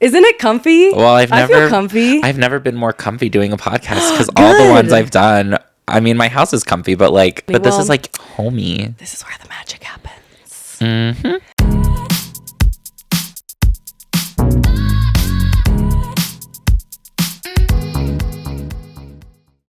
Isn't it comfy? Well, I feel comfy. I've never been more comfy doing a podcast because all the ones I've done, I mean, my house is comfy, but this is like homey. This is where the magic happens. Mm-hmm.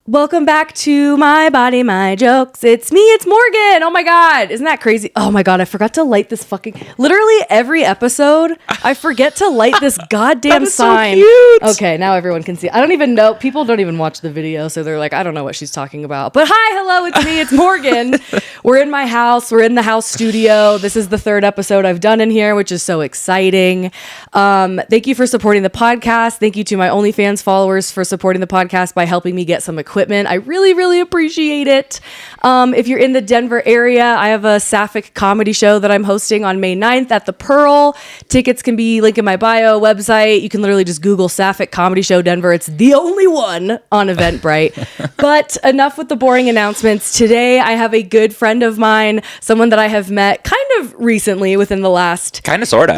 Welcome back to My Body, My Jokes. It's me, it's Morgan. Oh my God. Isn't that crazy? Oh my God. I forgot to light this literally every episode, I forget to light this goddamn sign. So cute. Okay, now everyone can see. I don't even know. People don't even watch the video, so they're like, I don't know what she's talking about. But hi, hello, it's me, it's Morgan. We're in my house. We're in the house studio. This is the third episode I've done in here, which is so exciting. Thank you for supporting the podcast. Thank you to my OnlyFans followers for supporting the podcast by helping me get some equipment. I really, really appreciate it. If you're in the Denver area, I have a sapphic comedy show that I'm hosting on May 9th at the Pearl. Tickets can be linked in my bio website. You can literally just Google Sapphic Comedy Show Denver. It's the only one on Eventbrite. But enough with the boring announcements. Today, I have a good friend of mine, someone that I have met kind of recently within the last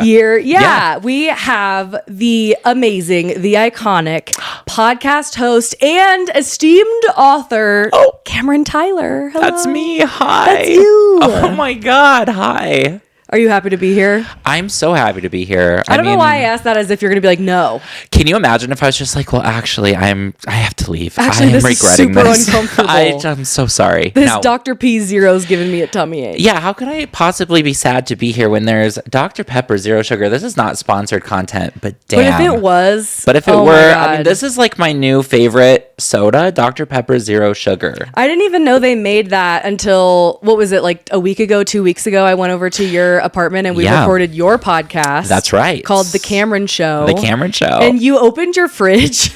year. Yeah, we have the amazing, the iconic podcast host and esteemed author, Kameron Tyler. Hello. That's me. Hi. That's you. Oh my God. Hi. Are you happy to be here? I'm so happy to be here. I don't know why I asked that as if you're going to be like, no. Can you imagine if I was just like, well, actually, I have to leave. Actually, I am this regretting is super uncomfortable. I'm so sorry. This Dr. P Zero's giving me a tummy ache. Yeah, how could I possibly be sad to be here when there's Dr. Pepper Zero Sugar? This is not sponsored content, but damn. But if it was. But if it were, I mean, this is like my new favorite soda, Dr. Pepper Zero Sugar. I didn't even know they made that until, what was it, like a week ago, 2 weeks ago? I went over to your apartment and we recorded your podcast. That's right. Called The Kameron Show. The Kameron Show. And you opened your fridge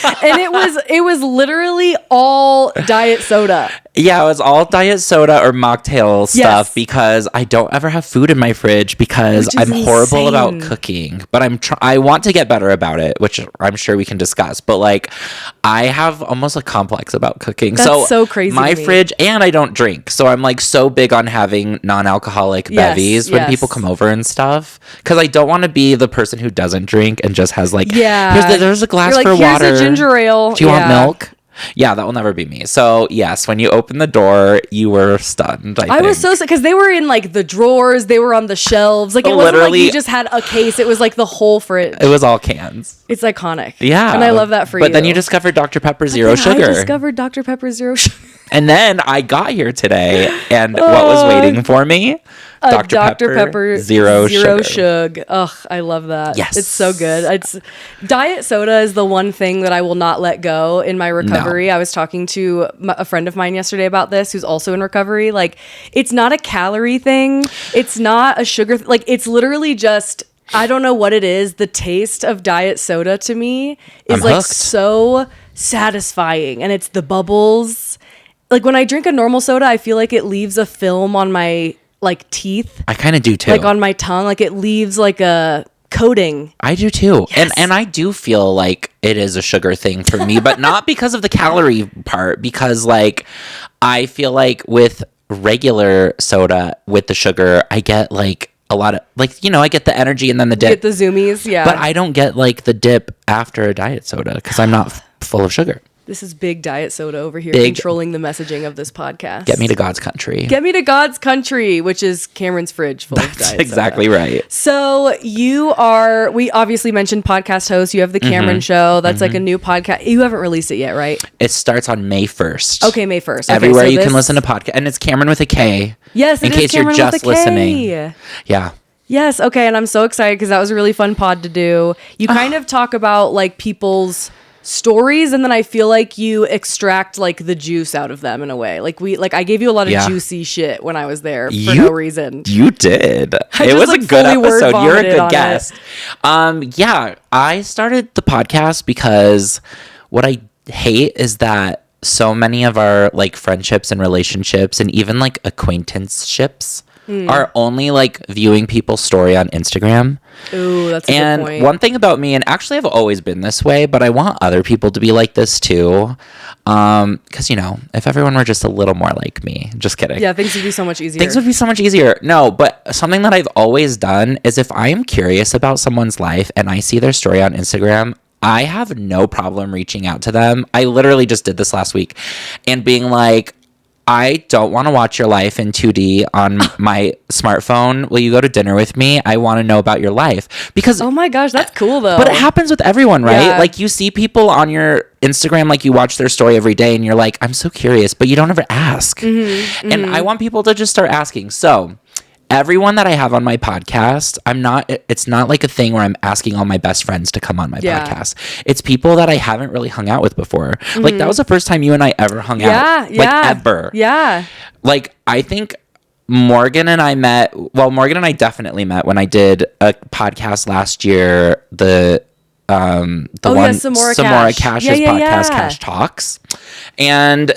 and it was literally all diet soda. Yeah, it was all diet soda or mocktail stuff because I don't ever have food in my fridge because I'm horrible about cooking. But I want to get better about it, which I'm sure we can discuss. But like, I have almost a complex about cooking. That's so crazy. My fridge, and I don't drink, so I'm like so big on having non-alcoholic bevies when people come over and stuff. Because I don't want to be the person who doesn't drink and just has like, there's a glass for water. Here's a ginger ale. Do you want milk? Yeah, that will never be me. So, yes, when you opened the door, you were stunned, I was so sad because they were in like the drawers, they were on the shelves. Like it wasn't like you just had a case, it was like the whole fridge. It was all cans. It's iconic. Yeah. And I love that for you. But then you discovered Dr. Pepper Zero Sugar. I discovered Dr. Pepper Zero Sugar. And then I got here today, and what was waiting for me? Dr. Pepper Zero Sugar. Ugh, I love that. Yes. It's so good. Diet soda is the one thing that I will not let go in my recovery. No. I was talking to a friend of mine yesterday about this who's also in recovery. Like, it's not a calorie thing. It's not a sugar like, it's literally just, I don't know what it is. The taste of diet soda to me is like so satisfying. And it's the bubbles. Like, when I drink a normal soda, I feel like it leaves a film on my like teeth. I kind of do too. Like on my tongue, like it leaves like a coating. I do too. Yes. And I do feel like it is a sugar thing for me, but not because of the calorie part, because like I feel like with regular soda with the sugar, I get like a lot of like, you know, I get the energy and then the dip. You get the zoomies, yeah. But I don't get like the dip after a diet soda because I'm not full of sugar. This is big diet soda over here controlling the messaging of this podcast. Get me to God's country. Get me to God's country, which is Cameron's fridge full of diet soda. That's exactly right. So we obviously mentioned podcast host. You have the Kameron Show. That's like a new podcast. You haven't released it yet, right? It starts on May 1st. Okay, May 1st. Everywhere you can listen to podcast. And it's Kameron with a K. Yes, in case you're just listening. Yeah. Yes, okay, and I'm so excited because that was a really fun pod to do. You kind of talk about like people's stories, and then I feel like you extract like the juice out of them in a way. Like I gave you a lot of juicy shit when I was there for no reason. You did. It was a good episode. You're a good guest. Yeah, I started the podcast because what I hate is that so many of our like friendships and relationships and even like acquaintanceships are only like viewing people's story on Instagram. Ooh, that's a good point. And one thing about me, and actually I've always been this way, but I want other people to be like this too. Because, you know, if everyone were just a little more like me, just kidding. Yeah, things would be so much easier. Things would be so much easier. No, but something that I've always done is if I am curious about someone's life and I see their story on Instagram, I have no problem reaching out to them. I literally just did this last week and being like, I don't want to watch your life in 2D on my smartphone. Will you go to dinner with me? I want to know about your life. Because oh my gosh, that's cool though. But it happens with everyone, right? Yeah. Like you see people on your Instagram, like you watch their story every day and you're like, I'm so curious, but you don't ever ask. And I want people to just start asking. So everyone that I have on my podcast, it's not like a thing where I'm asking all my best friends to come on my podcast. It's people that I haven't really hung out with before. Like that was the first time you and I ever hung out. Like ever. Yeah. Like I think Morgan and I definitely met when I did a podcast last year, the one Samora Cash's podcast, Cash Talks. And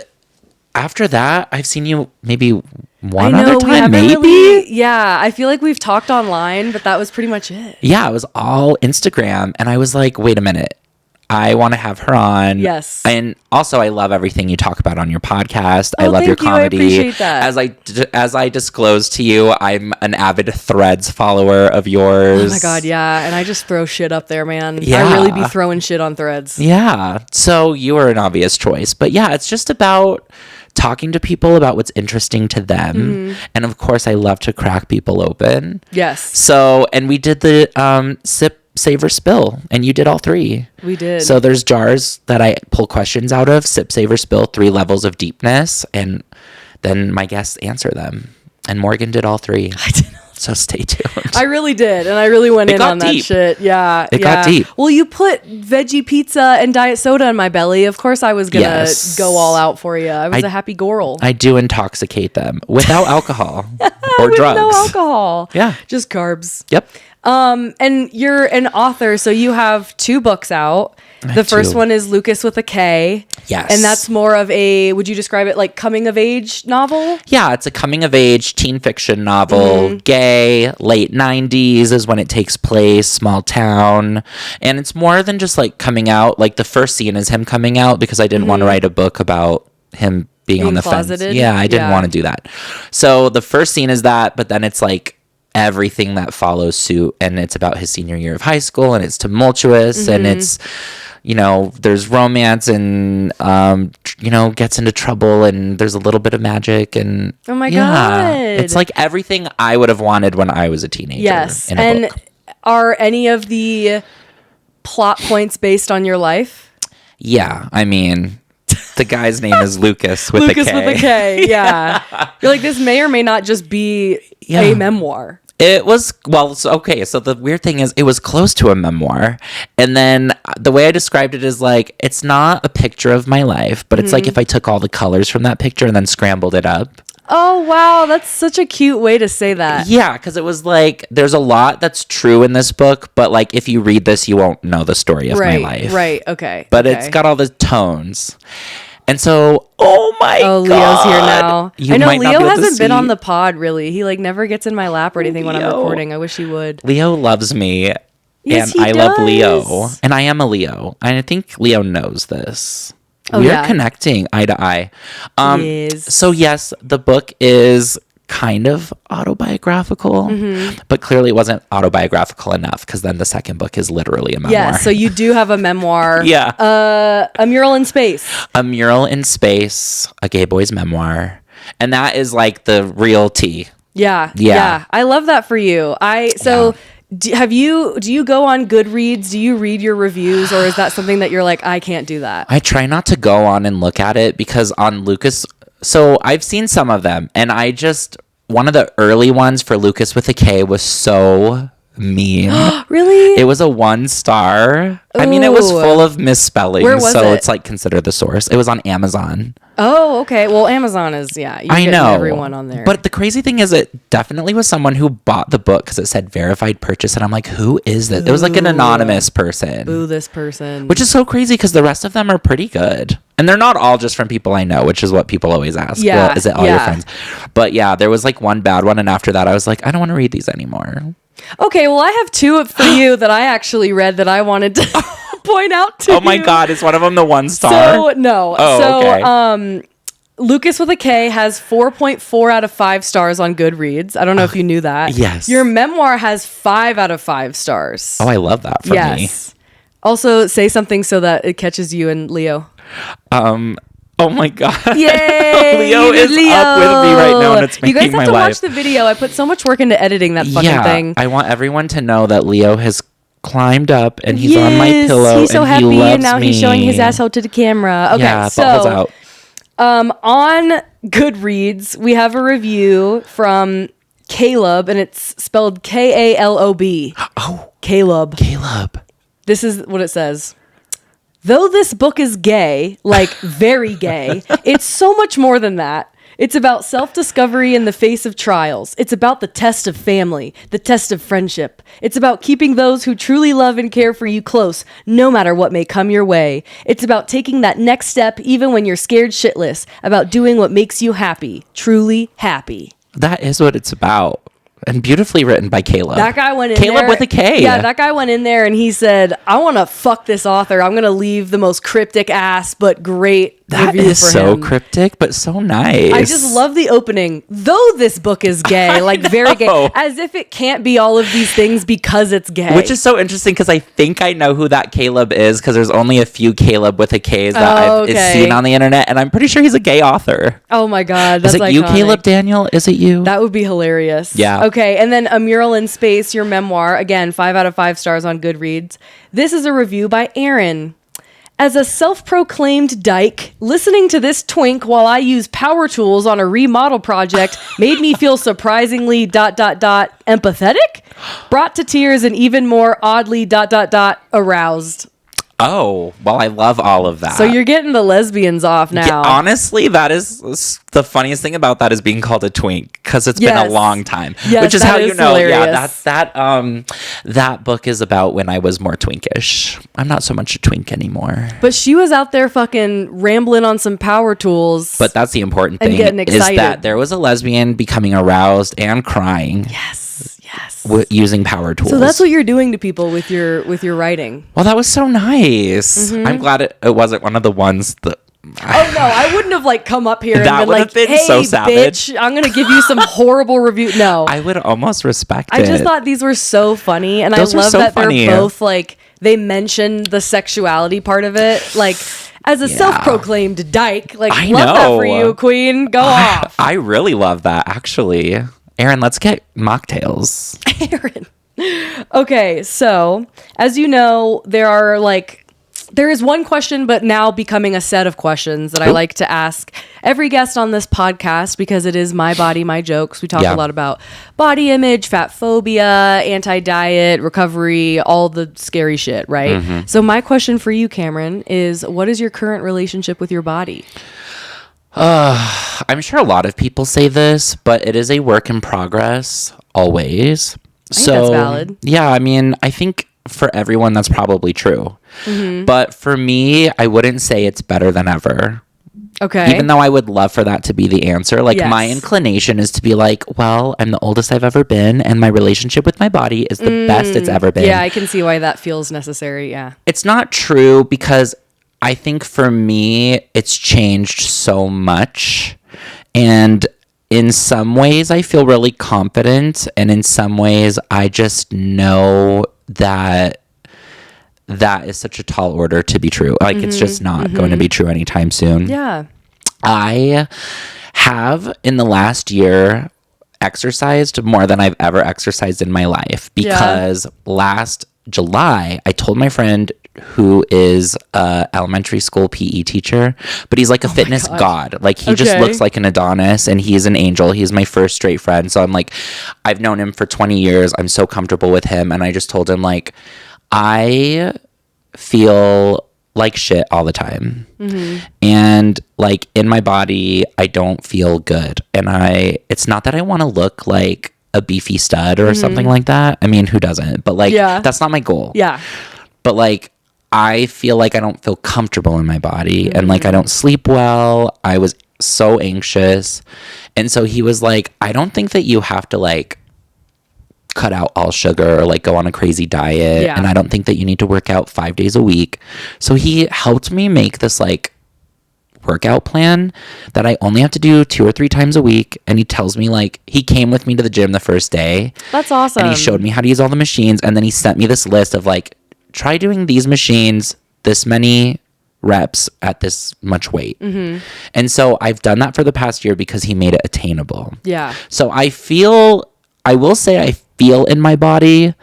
after that, I've seen you maybe one other time, maybe? I feel like we've talked online, but that was pretty much it. Yeah, it was all Instagram. And I was like, wait a minute. I want to have her on. Yes. And also, I love everything you talk about on your podcast. I love your comedy. I appreciate that. As I disclosed to you, I'm an avid Threads follower of yours. Oh my God, yeah. And I just throw shit up there, man. Yeah. I really be throwing shit on Threads. Yeah. So you were an obvious choice. But yeah, it's just about talking to people about what's interesting to them. And of course, I love to crack people open. Yes. So, and we did the sip, save, or spill, and you did all three. We did. So there's jars that I pull questions out of, sip, save, or spill, 3 levels of deepness, and then my guests answer them. And Morgan did all 3. I did. So stay tuned. I really did, and I really went in on that shit. Yeah, it got deep. Well, you put veggie pizza and diet soda in my belly. Of course, I was gonna go all out for you. I was a happy girl. I do intoxicate them without alcohol or drugs. No alcohol. Yeah, just carbs. Yep. And you're an author, so you have 2 books out. The first one is Lucas with a K. Yes. And that's more of a, would you describe it like coming of age novel? Yeah, it's a coming of age teen fiction novel. Gay, late 90s is when it takes place, small town. And it's more than just like coming out. Like the first scene is him coming out because I didn't want to write a book about him being on the closeted? fence. Yeah, I didn't want to do that. So the first scene is that, but then it's like everything that follows suit, and it's about his senior year of high school, and it's tumultuous, and it's, you know, there's romance, and you know, gets into trouble, and there's a little bit of magic, and oh my God, it's like everything I would have wanted when I was a teenager. Yes. In a and book. Are any of the plot points based on your life? Yeah, I mean, the guy's name is Lucas with Lucas a K. with a K, yeah. You're like, this may or may not just be a memoir. It was, well, so, okay, so the weird thing is it was close to a memoir. And then the way I described it is like, it's not a picture of my life, but it's like if I took all the colors from that picture and then scrambled it up. Oh, wow. That's such a cute way to say that. Yeah, because it was like, there's a lot that's true in this book, but like if you read this, you won't know the story of my life. Right, okay. But it's got all the tones. And so, oh my God. Leo's here now. You I know might not Leo be able to hasn't been see. on the pod, really. He like never gets in my lap or anything when I'm recording. I wish he would. Leo loves me. Yes, and I he love does. Leo. And I am a Leo. And I think Leo knows this. Oh, We're connecting eye to eye. Yes. So yes, the book is kind of autobiographical, but clearly it wasn't autobiographical enough because then the second book is literally a memoir. Yeah, so you do have a memoir. Yeah. A Mural in Space. A Mural in Space, a gay boy's memoir. And that is like the real tea. Yeah. I love that for you. Do you go on Goodreads? Do you read your reviews, or is that something that you're like, I can't do that? I try not to go on and look at it because on Lucas, so I've seen some of them, and one of the early ones for Lucas with a K was so mean. Really? It was a 1 star. I mean, it was full of misspellings, Where was it? it's like consider the source. It was on Amazon. Oh, okay. Well, Amazon is, you I know everyone on there. But the crazy thing is, it definitely was someone who bought the book because it said verified purchase, and I'm like, who is this? It was like an anonymous person. Boo this person. Which is so crazy because the rest of them are pretty good. And they're not all just from people I know, which is what people always ask. Yeah. Well, is it all your friends? But yeah, there was like one bad one. And after that, I was like, I don't want to read these anymore. Okay, well, I have two for you that I actually read that I wanted to point out to you. Oh my God, is one of them the 1 star? So, no. Okay. Lucas with a K has 4.4 out of 5 stars on Goodreads. I don't know if you knew that. Yes. Your memoir has 5 out of 5 stars. Oh, I love that for me. Also, say something so that it catches you and Leo. Oh my God. Yay! Leo is up with me right now, and it's making my life. You guys have to watch the video. I put so much work into editing that fucking thing. I want everyone to know that Leo has climbed up and he's on my pillow. He's so and happy, he loves and now me. he's showing his asshole to the camera. Okay, yeah, so buttholes out. On Goodreads, we have a review from Caleb, and it's spelled Kalob. Oh, Caleb. This is what it says. Though this book is gay, like very gay, it's so much more than that. It's about self-discovery in the face of trials. It's about the test of family, the test of friendship. It's about keeping those who truly love and care for you close, no matter what may come your way. It's about taking that next step even when you're scared shitless, about doing what makes you happy, truly happy. That is what it's about. And beautifully written by Caleb. That guy went in Caleb there. with a K. Yeah, that guy went in there and he said, I want to fuck this author. I'm going to leave the most cryptic ass but great that review is for so him. Cryptic, but so nice. I just love the opening. Though this book is gay, like very gay, as if it can't be all of these things because it's gay. Which is so interesting because I think I know who that Caleb is because there's only a few Caleb with a K's that I've seen on the internet, and I'm pretty sure he's a gay author. Oh my God, that's Is it iconic. you, Caleb Daniel? Is it you? That would be hilarious. Yeah. Okay, and then A Mural in Space, your memoir, again, 5 out of 5 stars on Goodreads. This is a review by Aaron. As a self-proclaimed dyke, listening to this twink while I use power tools on a remodel project made me feel surprisingly ... empathetic, brought to tears, and even more oddly ... aroused. Oh, well, I love all of that. So you're getting the lesbians off now. Yeah, honestly, that is the funniest thing about that is being called a twink because it's been a long time. Yes, which is how you know. hilarious. Yeah, that book is about when I was more twinkish. I'm not so much a twink anymore. But she was out there fucking rambling on some power tools. But that's the important thing. And getting excited. Is that there was a lesbian becoming aroused and crying. Yes. Using power tools. So that's what you're doing to people with your writing. Well, that was so nice. Mm-hmm. I'm glad it wasn't one of the ones that. Oh no, I wouldn't have come up here and that been would like, have been "Hey, so savage. bitch, I'm gonna give you some horrible review." No, I would almost respect it. I just thought these were so funny, and Those I love so that funny. They're both they mentioned the sexuality part of it, as a self-proclaimed dyke. I love know. that for you, queen. Go off. I really love that, actually. Aaron, let's get mocktails. Aaron. Okay, so as you know, there is one question, but now becoming a set of questions that I like to ask every guest on this podcast because it is My Body, My Jokes. We talk a lot about body image, fat phobia, anti-diet, recovery, all the scary shit, right? Mm-hmm. So my question for you, Cameron, is what is your current relationship with your body? I'm sure a lot of people say this, but it is a work in progress, always. I think that's valid. Yeah, I mean, I think for everyone that's probably true. Mm-hmm. But for me, I wouldn't say it's better than ever. Okay. Even though I would love for that to be the answer. My inclination is to be well, I'm the oldest I've ever been, and my relationship with my body is the best it's ever been. Yeah, I can see why that feels necessary, yeah. It's not true because I think for me, it's changed so much. And in some ways, I feel really confident. And in some ways, I just know that is such a tall order to be true. It's just not going to be true anytime soon. Yeah. I have, in the last year, exercised more than I've ever exercised in my life. Because last July, I told my friend who is a elementary school PE teacher, but he's like a fitness god. He just looks like an Adonis, and he's an angel. He's my first straight friend. So I'm I've known him for 20 years. I'm so comfortable with him. And I just told him I feel like shit all the time. And like in my body, I don't feel good. And it's not that I want to look like a beefy stud or something like that. I mean, who doesn't? But like, that's not my goal. Yeah. But like, I feel like I don't feel comfortable in my body and like I don't sleep well. I was so anxious. And so he was like, I don't think that you have to like cut out all sugar or like go on a crazy diet. And I don't think that you need to work out 5 days a week. So he helped me make this like workout plan that I only have to do 2 or 3 times a week. And he tells me like, he came with me to the gym the first day. That's awesome. And he showed me how to use all the machines. And then he sent me this list of like, try doing these machines, this many reps at this much weight. And so I've done that for the past year because he made it attainable. Yeah. So I will say I feel in my body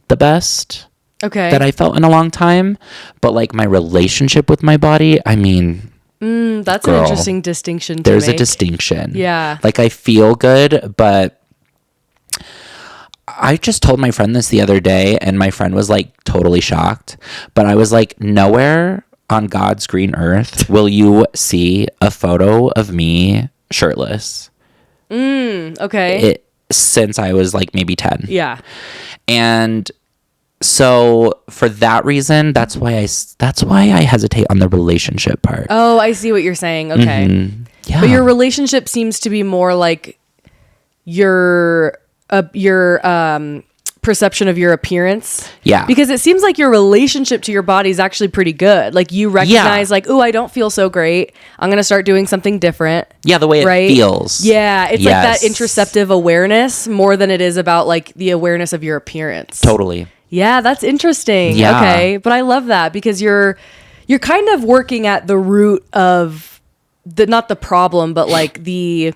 the best that I felt in a long time. But like my relationship with my body, I mean, that's an interesting distinction to there's make. a distinction. Yeah. Like I feel good, but I just told my friend this the other day and my friend was like totally shocked. But I was like, nowhere on God's green earth will you see a photo of me shirtless. Okay. Since I was like maybe 10. Yeah. And so for that reason, that's why I hesitate on the relationship part. Oh, I see what you're saying. Okay. Yeah. But your relationship seems to be more like your perception of your appearance. Yeah. Because it seems like your relationship to your body is actually pretty good. Like you recognize like, oh, I don't feel so great. I'm going to start doing something different. Yeah, the way it feels. Yeah, it's like that interoceptive awareness more than it is about like the awareness of your appearance. Totally. Yeah, that's interesting. Yeah. Okay. But I love that because you're kind of working at the root of not the problem, but like the,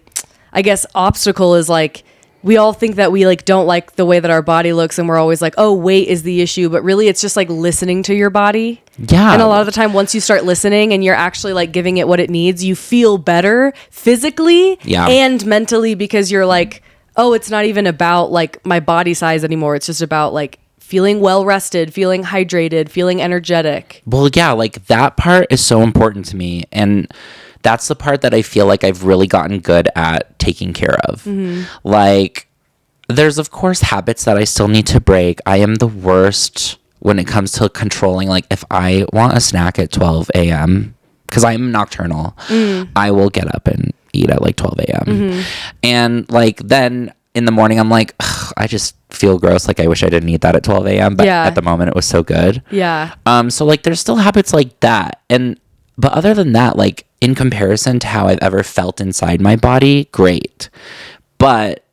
I guess, obstacle is like, we all think that we like don't like the way that our body looks and we're always like, oh, weight is the issue. But really it's just like listening to your body. Yeah. And a lot of the time, once you start listening and you're actually like giving it what it needs, you feel better physically and mentally because you're like, oh, it's not even about like my body size anymore. It's just about like feeling well rested, feeling hydrated, feeling energetic. Well, yeah, like that part is so important to me. And that's the part that I feel like I've really gotten good at taking care of. Like, there's of course habits that I still need to break. I am the worst when it comes to controlling. Like, if I want a snack at 12 a.m., because I'm nocturnal, I will get up and eat at like 12 a.m. And like then in the morning, I'm like, I just feel gross. Like, I wish I didn't eat that at 12 a.m. But at the moment, it was so good. Yeah. So like, there's still habits like that. But other than that, like, in comparison to how I've ever felt inside my body, great. But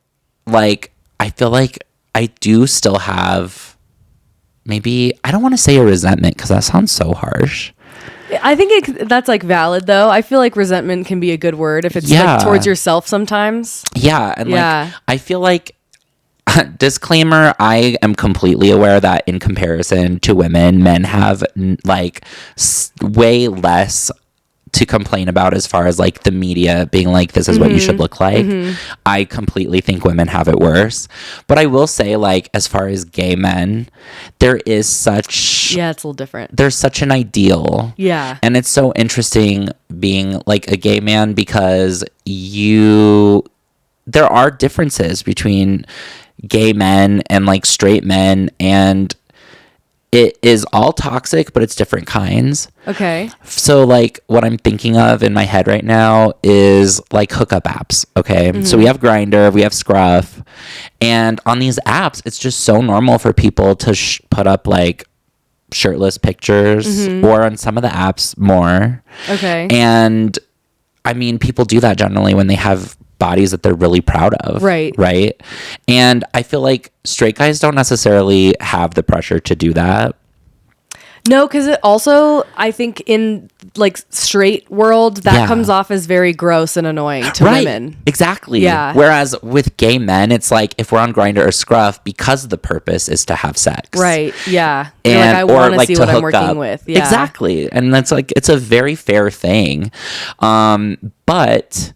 like, I feel like I do still have maybe, I don't want to say a resentment because that sounds so harsh. I think that's like valid though. I feel like resentment can be a good word if it's like towards yourself sometimes. Yeah. And like, I feel like, disclaimer, I am completely aware that in comparison to women, men have like way less to complain about as far as like the media being like, this is what you should look like. I completely think women have it worse. But I will say, like, as far as gay men, there is such... Yeah, it's a little different. There's such an ideal. Yeah. And it's so interesting being like a gay man because there are differences between gay men and like straight men, and it is all toxic, but it's different kinds. Okay. So like what I'm thinking of in my head right now is like hookup apps. Okay. So we have Grindr, we have Scruff, and on these apps, it's just so normal for people to put up like shirtless pictures, or on some of the apps more. Okay. And I mean, people do that generally when they have bodies that they're really proud of. Right. And I feel like straight guys don't necessarily have the pressure to do that. No, because it also, I think in like straight world, that comes off as very gross and annoying to women. Exactly. Yeah. Whereas with gay men, it's like if we're on Grindr or Scruff, because the purpose is to have sex. Right. Yeah. And you're like, I want to like see to what I'm hook working up. with. Yeah. Exactly. And that's like, it's a very fair thing. But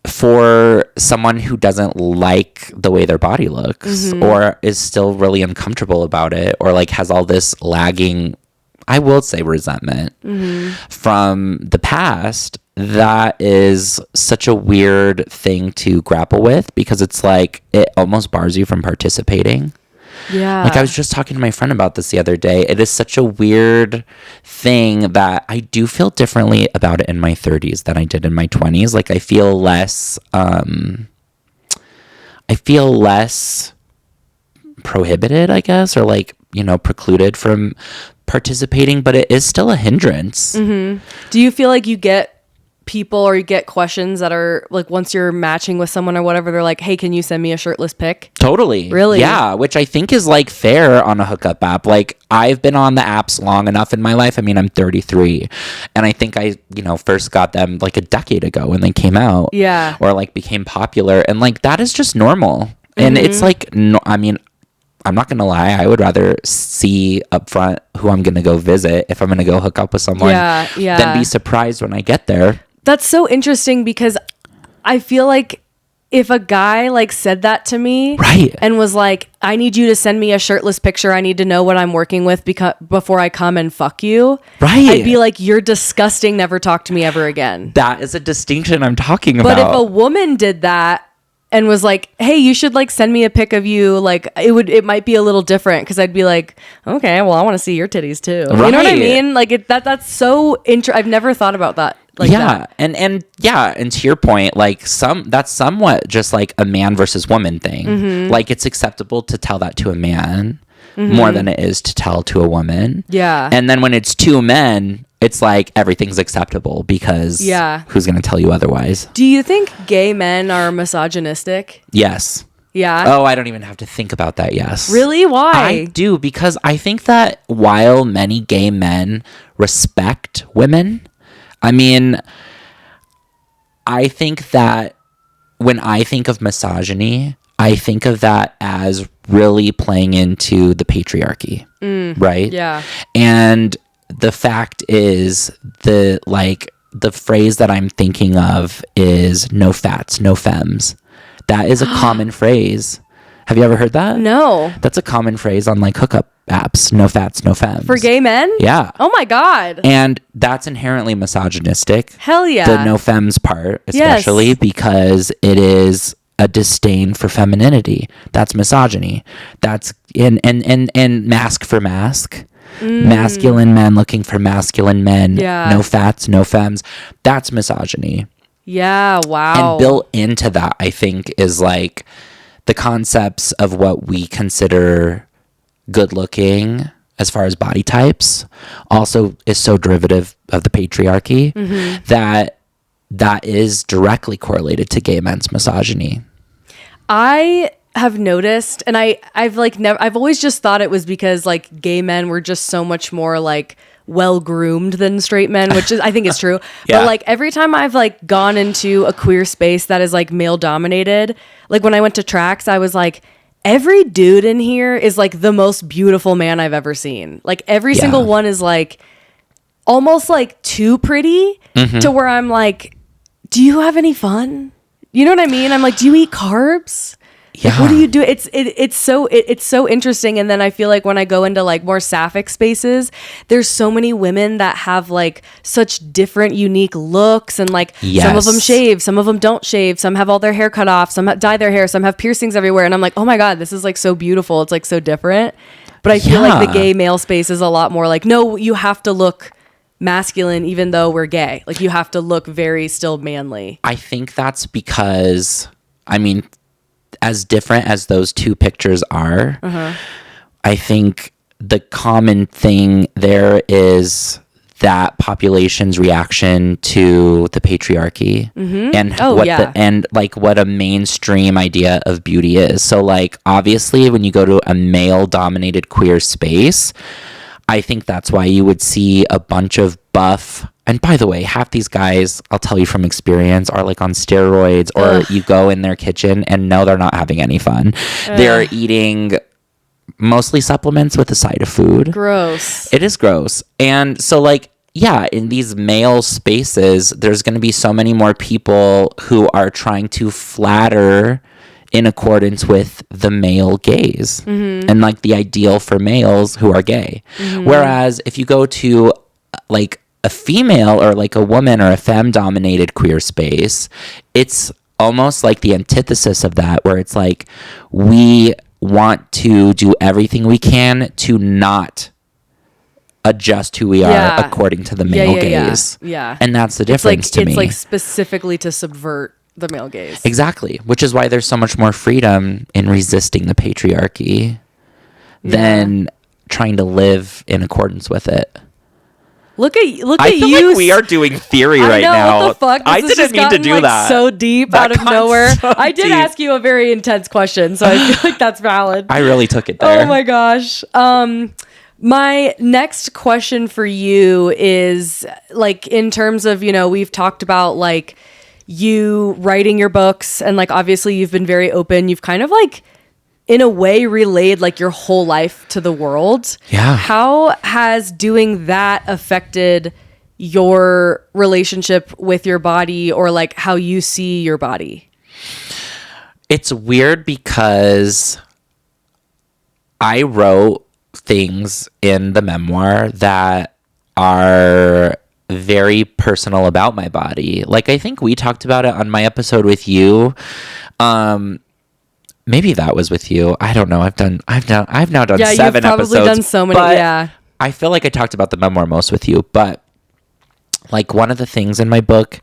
for someone who doesn't like the way their body looks or is still really uncomfortable about it, or like has all this lagging I will say resentment from the past, that is such a weird thing to grapple with, because it's like it almost bars you from participating. Yeah. Like I was just talking to my friend about this the other day. It is such a weird thing that I do feel differently about it in my 30s than I did in my 20s. Like I feel less prohibited, I guess, or like, you know, precluded from participating, but it is still a hindrance. Do you feel like you get people or you get questions that are like, once you're matching with someone or whatever, they're like, hey, can you send me a shirtless pic? Totally. Really? Yeah, which I think is like fair on a hookup app. Like I've been on the apps long enough in my life. I mean, I'm 33, and I think I, you know, first got them like a decade ago when they came out. Yeah. Or like became popular, and like that is just normal. And it's like, no, I mean, I'm not gonna lie, I would rather see up front who I'm gonna go visit if I'm gonna go hook up with someone than be surprised when I get there. That's so interesting, because I feel like if a guy like said that to me, right, and was like, I need you to send me a shirtless picture, I need to know what I'm working with before I come and fuck you, right, I'd be like, you're disgusting, never talk to me ever again. That is a distinction I'm talking about. But if a woman did that and was like, hey, you should like send me a pic of you, like it might be a little different, because I'd be like, okay, well, I want to see your titties too. Right. You know what I mean? Like that's so I've never thought about that. Like that. And to your point, like that's somewhat just like a man versus woman thing. Like it's acceptable to tell that to a man more than it is to tell to a woman. Yeah. And then when it's two men, it's like everything's acceptable, because who's going to tell you otherwise? Do you think gay men are misogynistic? Yes. Yeah. Oh, I don't even have to think about that. Yes. Really? Why? I do, because I think that while many gay men respect women, I mean, I think that when I think of misogyny, I think of that as really playing into the patriarchy, right? Yeah. And the fact is, the phrase that I'm thinking of is no fats, no femmes. That is a common phrase. Have you ever heard that? No. That's a common phrase on like hookup apps. No fats, no femmes. For gay men? Yeah. Oh my God. And that's inherently misogynistic. Hell yeah. The no femmes part, especially because it is a disdain for femininity. That's misogyny. That's and mask for mask. Masculine men looking for masculine men. Yeah. No fats, no femmes. That's misogyny. Yeah, wow. And built into that, I think, is like the concepts of what we consider good looking as far as body types also is so derivative of the patriarchy that is directly correlated to gay men's misogyny. I have noticed, and I've always just thought it was because like gay men were just so much more like well groomed than straight men, which is I think is true. Yeah. But like every time I've like gone into a queer space that is like male dominated, like when I went to Trax, I was like, every dude in here is like the most beautiful man I've ever seen. Like every single one is like almost like too pretty to where I'm like, do you have any fun? You know what I mean? I'm like, do you eat carbs? Yeah. Like, what do you do? It's so interesting. And then I feel like when I go into like more sapphic spaces, there's so many women that have like such different, unique looks, and like some of them shave, some of them don't shave, some have all their hair cut off, some dye their hair, some have piercings everywhere. And I'm like, oh my God, this is like so beautiful. It's like so different. But I feel like the gay male space is a lot more like, no, you have to look masculine even though we're gay. Like you have to look very still manly. I think that's because, I mean, as different as those two pictures are, I think the common thing there is that population's reaction to the patriarchy and what a mainstream idea of beauty is. So like obviously when you go to a male dominated queer space, I think that's why you would see a bunch of buff. And by the way, half these guys, I'll tell you from experience, are like on steroids, or you go in their kitchen and no, they're not having any fun. They're eating mostly supplements with a side of food. Gross. It is gross. And so like, yeah, in these male spaces, there's going to be so many more people who are trying to flatter in accordance with the male gaze and like the ideal for males who are gay. Whereas if you go to like a female or like a woman or a femme-dominated queer space, it's almost like the antithesis of that, where it's like we want to do everything we can to not adjust who we are according to the male gaze. Yeah. And that's the difference to me. It's like specifically to subvert the male gaze. Exactly. Which is why there's so much more freedom in resisting the patriarchy than trying to live in accordance with it. Look at you. I feel like we are doing theory right now. What the fuck? I didn't mean to do that. So deep out of nowhere. I did ask you a very intense question, so I feel like that's valid. I really took it there. Oh my gosh. My next question for you is like, in terms of, you know, we've talked about like you writing your books, and like obviously you've been very open. You've kind of like in a way relayed like your whole life to the world. Yeah. How has doing that affected your relationship with your body, or like how you see your body? It's weird because I wrote things in the memoir that are very personal about my body. Like, I think we talked about it on my episode with you. Maybe that was with you. I don't know. I've now done 7 episodes. Yeah, you've probably done so many. Yeah. I feel like I talked about the memoir most with you, but like one of the things in my book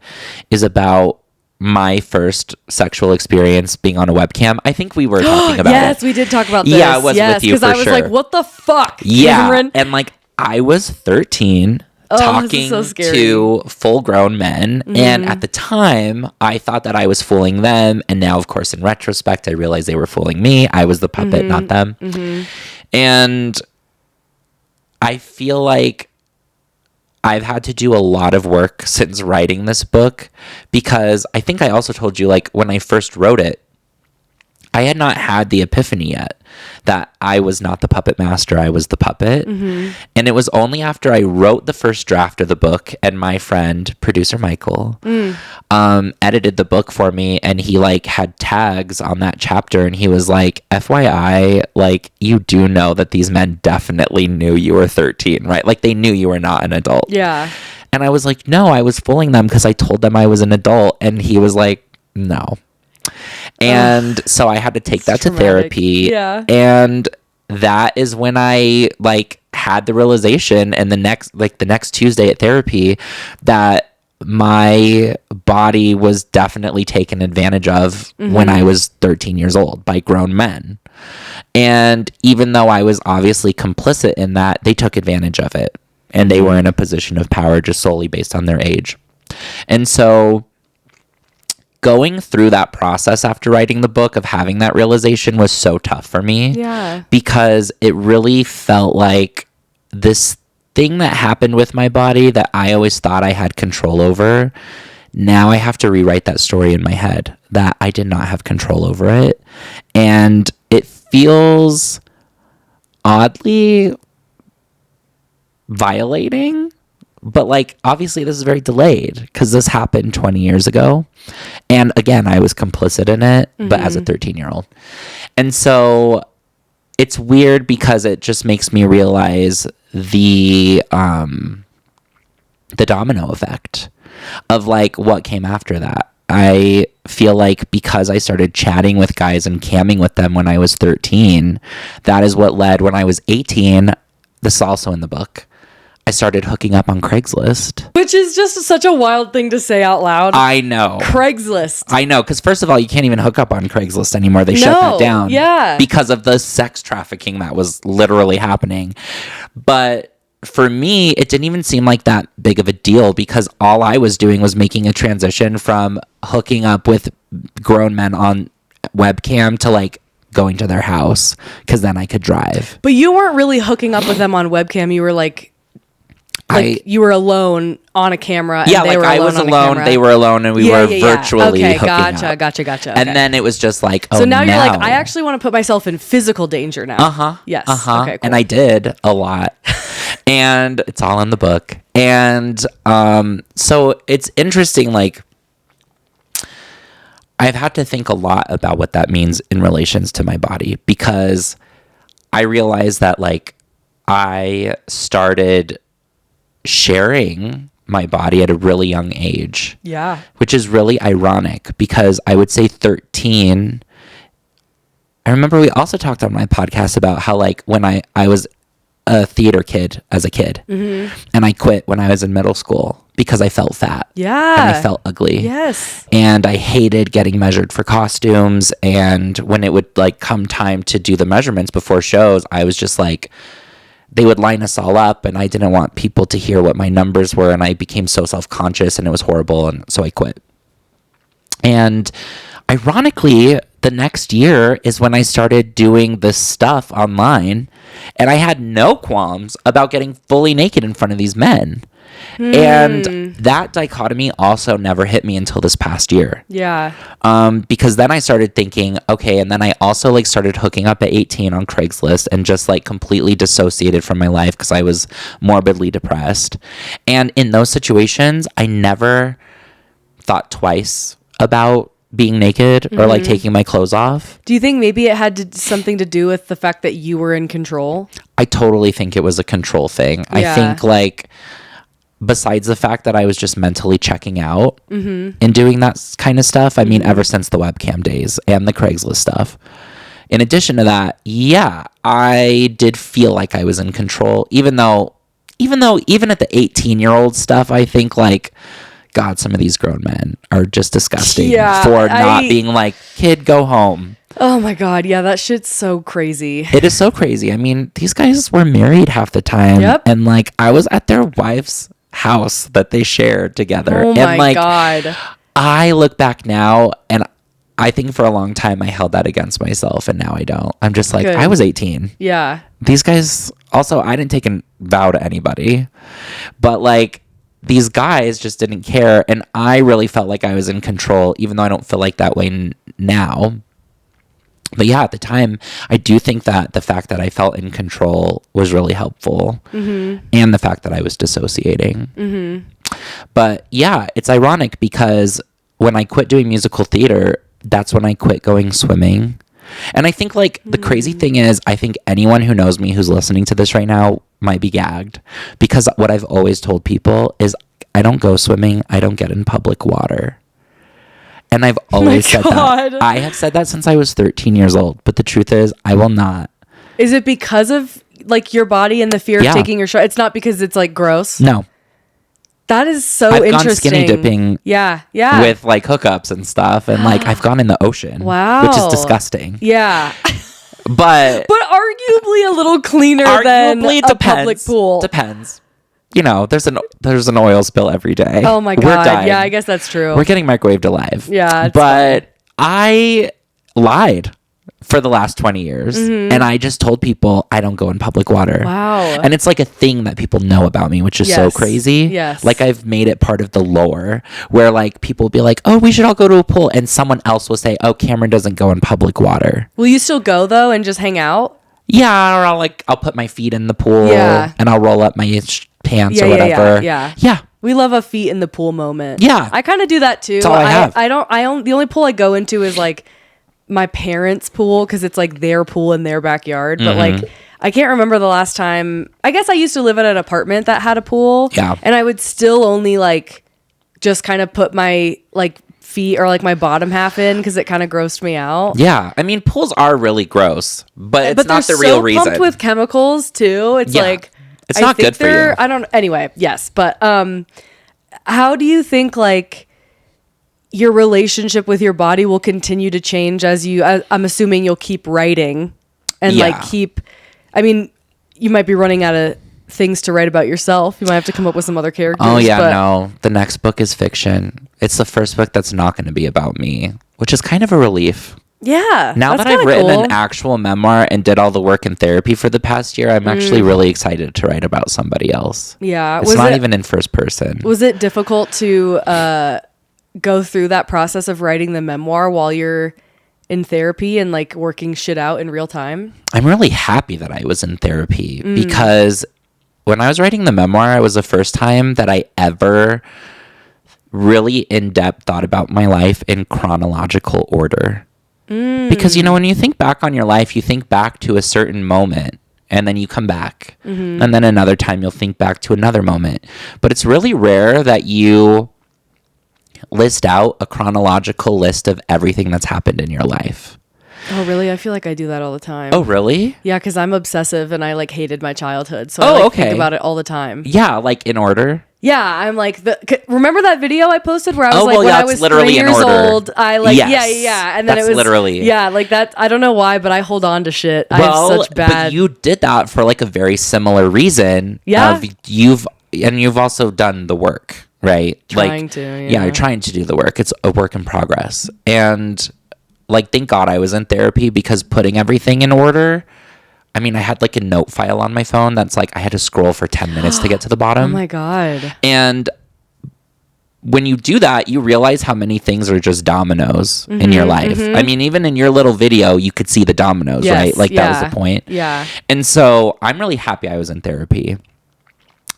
is about my first sexual experience being on a webcam. I think we were talking about it. Yes, we did talk about this. Yeah, it was with you for sure. Because I was like, what the fuck, yeah, Cameron? And like I was 13 talking to full-grown men, and at the time I thought that I was fooling them, and now of course in retrospect I realized they were fooling me. I was the puppet, not them. And I feel like I've had to do a lot of work since writing this book, because I think I also told you, like, when I first wrote it, I had not had the epiphany yet that I was not the puppet master, I was the puppet. And it was only after I wrote the first draft of the book and my friend, producer Michael, edited the book for me, and he like had tags on that chapter, and he was like, FYI, like, you do know that these men definitely knew you were 13, right? Like, they knew you were not an adult. Yeah. And I was like, no, I was fooling them because I told them I was an adult. And he was like, no. And so I had to take that to therapy. Yeah. And that is when I like had the realization, and the next Tuesday at therapy, that my body was definitely taken advantage of when I was 13 years old by grown men. And even though I was obviously complicit in that, they took advantage of it, and they were in a position of power just solely based on their age. And so going through that process after writing the book of having that realization was so tough for me. Yeah. Because it really felt like this thing that happened with my body that I always thought I had control over. Now I have to rewrite that story in my head that I did not have control over it. And it feels oddly violating. But, like, obviously this is very delayed because this happened 20 years ago. And, again, I was complicit in it, but as a 13-year-old. And so it's weird because it just makes me realize the domino effect of, like, what came after that. I feel like because I started chatting with guys and camming with them when I was 13, that is what led when I was 18. This is also in the book. I started hooking up on Craigslist. Which is just such a wild thing to say out loud. I know. Craigslist. I know, because first of all, you can't even hook up on Craigslist anymore. They shut that down. Yeah. Because of the sex trafficking that was literally happening. But for me, it didn't even seem like that big of a deal, because all I was doing was making a transition from hooking up with grown men on webcam to, like, going to their house, because then I could drive. But you weren't really hooking up with them on webcam. You were like you were alone on a camera. And they were I was alone, they were alone, and we were virtually hooking up. Gotcha. Okay. And then it was just like, so now you're like, I actually want to put myself in physical danger now. Yes. Okay, cool. And I did a lot. And it's all in the book. And so it's interesting, like, I've had to think a lot about what that means in relations to my body, because I realized that like I started sharing my body at a really young age. Yeah. Which is really ironic, because I would say 13. I remember we also talked on my podcast about how like when I was a theater kid as a kid, and I quit when I was in middle school because I felt fat. Yeah. And I felt ugly. Yes. And I hated getting measured for costumes. And when it would like come time to do the measurements before shows, I was just like, they would line us all up, and I didn't want people to hear what my numbers were, and I became so self-conscious, and it was horrible, and so I quit. And ironically, the next year is when I started doing this stuff online, and I had no qualms about getting fully naked in front of these men. And that dichotomy also never hit me until this past year. Yeah. Because then I started thinking, okay, and then I also like started hooking up at 18 on Craigslist and just like completely dissociated from my life because I was morbidly depressed. And in those situations, I never thought twice about being naked or like taking my clothes off. Do you think maybe it had something to do with the fact that you were in control? I totally think it was a control thing. Yeah. I think like, besides the fact that I was just mentally checking out and doing that kind of stuff, I mean, ever since the webcam days and the Craigslist stuff. In addition to that, yeah, I did feel like I was in control, even at the 18-year-old stuff, I think like, God, some of these grown men are just disgusting for not being like, kid, go home. Oh my God. Yeah, that shit's so crazy. It is so crazy. I mean, these guys were married half the time. Yep. And like, I was at their wife's house that they shared together. Oh and my God. I look back now, and I think for a long time I held that against myself, and now I don't. I'm just like, Good. I was 18. Yeah. These guys, also, I didn't take a vow to anybody, but like, these guys just didn't care, and I really felt like I was in control, even though I don't feel like that way now. But yeah, at the time, I do think that the fact that I felt in control was really helpful, and the fact that I was dissociating. But yeah, it's ironic because when I quit doing musical theater, that's when I quit going swimming. And I think like the crazy thing is, I think anyone who knows me who's listening to this right now might be gagged, because what I've always told people is I don't go swimming. I don't get in public water. And I've always said that. I have said that since I was 13 years old. But the truth is, I will not. Is it because of like your body and the fear of taking your shot? It's not because it's like gross? No. That is so I've interesting. gone skinny dipping with like hookups and stuff. And like I've gone in the ocean. Wow. Which is disgusting. Yeah. But arguably a little cleaner than a public pool. Depends. You know, there's an oil spill every day. Oh my God. We're dying. Yeah, I guess that's true. We're getting microwaved alive. Yeah. But funny. I lied for the last 20 years. And I just told people I don't go in public water. Wow. And it's like a thing that people know about me, which is so crazy. Yes. Like I've made it part of the lore where like people will be like, oh, we should all go to a pool. And someone else will say, oh, Cameron doesn't go in public water. Will you still go though and just hang out? Yeah. Or I'll put my feet in the pool and I'll roll up my pants or whatever. Yeah. We love a feet in the pool moment. Yeah. I kind of do that too. That's all I have. The only pool I go into is like my parents' pool because it's like their pool in their backyard. But like, I can't remember the last time. I guess I used to live at an apartment that had a pool. Yeah. And I would still only like just kind of put my like feet or like my bottom half in because it kind of grossed me out. Yeah. I mean, pools are really gross, but it's not the real reason. But they're so pumped with chemicals too. It's like, it's not good for you. I don't. Anyway, yes, but how do you think like your relationship with your body will continue to change as you? I'm assuming you'll keep writing and like keep. I mean, you might be running out of things to write about yourself. You might have to come up with some other characters. Oh yeah, no. The next book is fiction. It's the first book that's not going to be about me, which is kind of a relief. Yeah. Now that I've written an actual memoir and did all the work in therapy for the past year, I'm actually really excited to write about somebody else. Yeah. It's not even in first person. Was it difficult to go through that process of writing the memoir while you're in therapy and like working shit out in real time? I'm really happy that I was in therapy because when I was writing the memoir, it was the first time that I ever really in-depth thought about my life in chronological order. Because, you know, when you think back on your life, you think back to a certain moment and then you come back. And then another time you'll think back to another moment. But it's really rare that you list out a chronological list of everything that's happened in your life. Oh, really? I feel like I do that all the time. Oh, really? Yeah, because I'm obsessive and I like hated my childhood. So I think about it all the time. Yeah, like in order? Yeah, I'm like, remember that video I posted where I was when I was literally 3 years old? I like, yes. yeah. And then that's it was literally. Yeah, like that. I don't know why, but I hold on to shit. Well, I have such bad. But you did that for like a very similar reason. Yeah. You've also done the work, right? Trying to. Yeah, you're trying to do the work. It's a work in progress. And like, thank God I was in therapy, because putting everything in order, I mean, I had like a note file on my phone that's like I had to scroll for 10 minutes to get to the bottom. Oh my God. And when you do that, you realize how many things are just dominoes in your life. I mean, even in your little video, you could see the dominoes, right? Like that was the point. Yeah. And so I'm really happy I was in therapy.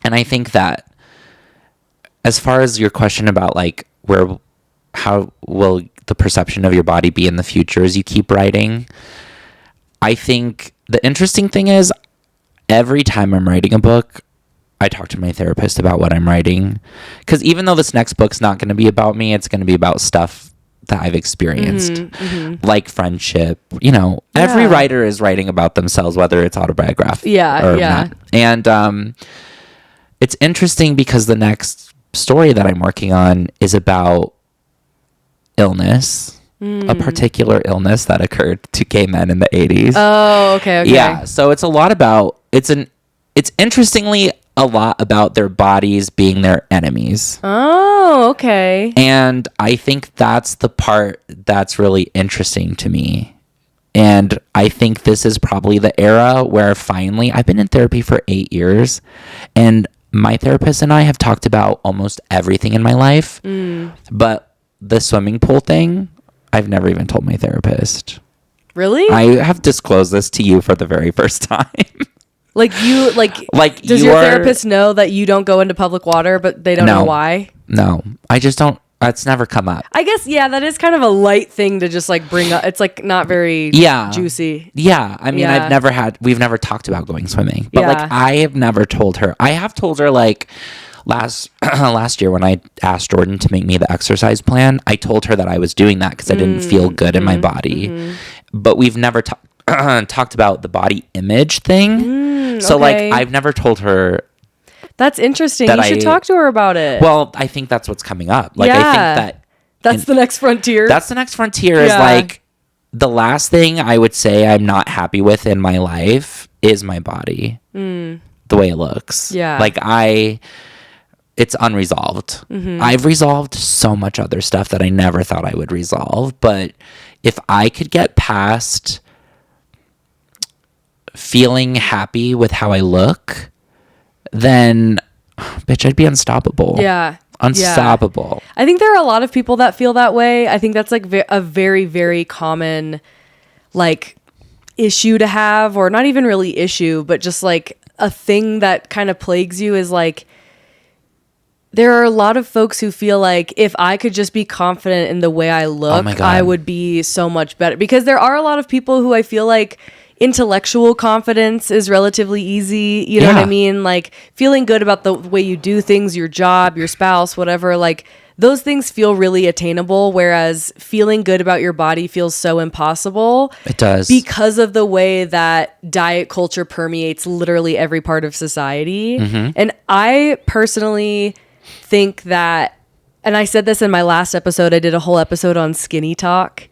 And I think that as far as your question about like how will the perception of your body be in the future as you keep writing, I think the interesting thing is every time I'm writing a book, I talk to my therapist about what I'm writing. Because even though this next book's not going to be about me, it's going to be about stuff that I've experienced, like friendship. You know, every writer is writing about themselves, whether it's autobiographical or not. And it's interesting because the next story that I'm working on is about illness, a particular illness that occurred to gay men in the 80s. Oh, okay. Yeah, so it's a lot about it's interestingly a lot about their bodies being their enemies. Oh, okay. And I think that's the part that's really interesting to me. And I think this is probably the era where finally, I've been in therapy for 8 years, and my therapist and I have talked about almost everything in my life. But the swimming pool thing, I've never even told my therapist. Really? I have disclosed this to you for the very first time. Like does your therapist know that you don't go into public water, but they don't know why? No, I just don't. It's never come up. I guess, yeah, that is kind of a light thing to just like bring up. It's like not very juicy. Yeah. I mean, we've never talked about going swimming, but like I have never told her. I have told her like last year when I asked Jordan to make me the exercise plan, I told her that I was doing that because I didn't feel good in my body. But we've never talked about the body image thing. So like I've never told her. That's interesting. You should talk to her about it. Well, I think that's what's coming up. Like I think that's the next frontier. That's the next frontier is like the last thing I would say I'm not happy with in my life is my body. The way it looks. Yeah. Like it's unresolved. I've resolved so much other stuff that I never thought I would resolve. But if I could get past feeling happy with how I look, then bitch, I'd be unstoppable. Yeah. Unstoppable. I think there are a lot of people that feel that way. I think that's like a very, very common like issue to have, or not even really issue, but just like a thing that kind of plagues you is like, there are a lot of folks who feel like if I could just be confident in the way I look, I would be so much better. Because there are a lot of people who I feel like intellectual confidence is relatively easy. You know what I mean? Like feeling good about the way you do things, your job, your spouse, whatever, like those things feel really attainable. Whereas feeling good about your body feels so impossible. It does. Because of the way that diet culture permeates literally every part of society. And I personally think that, and I said this in my last episode, I did a whole episode on skinny talk.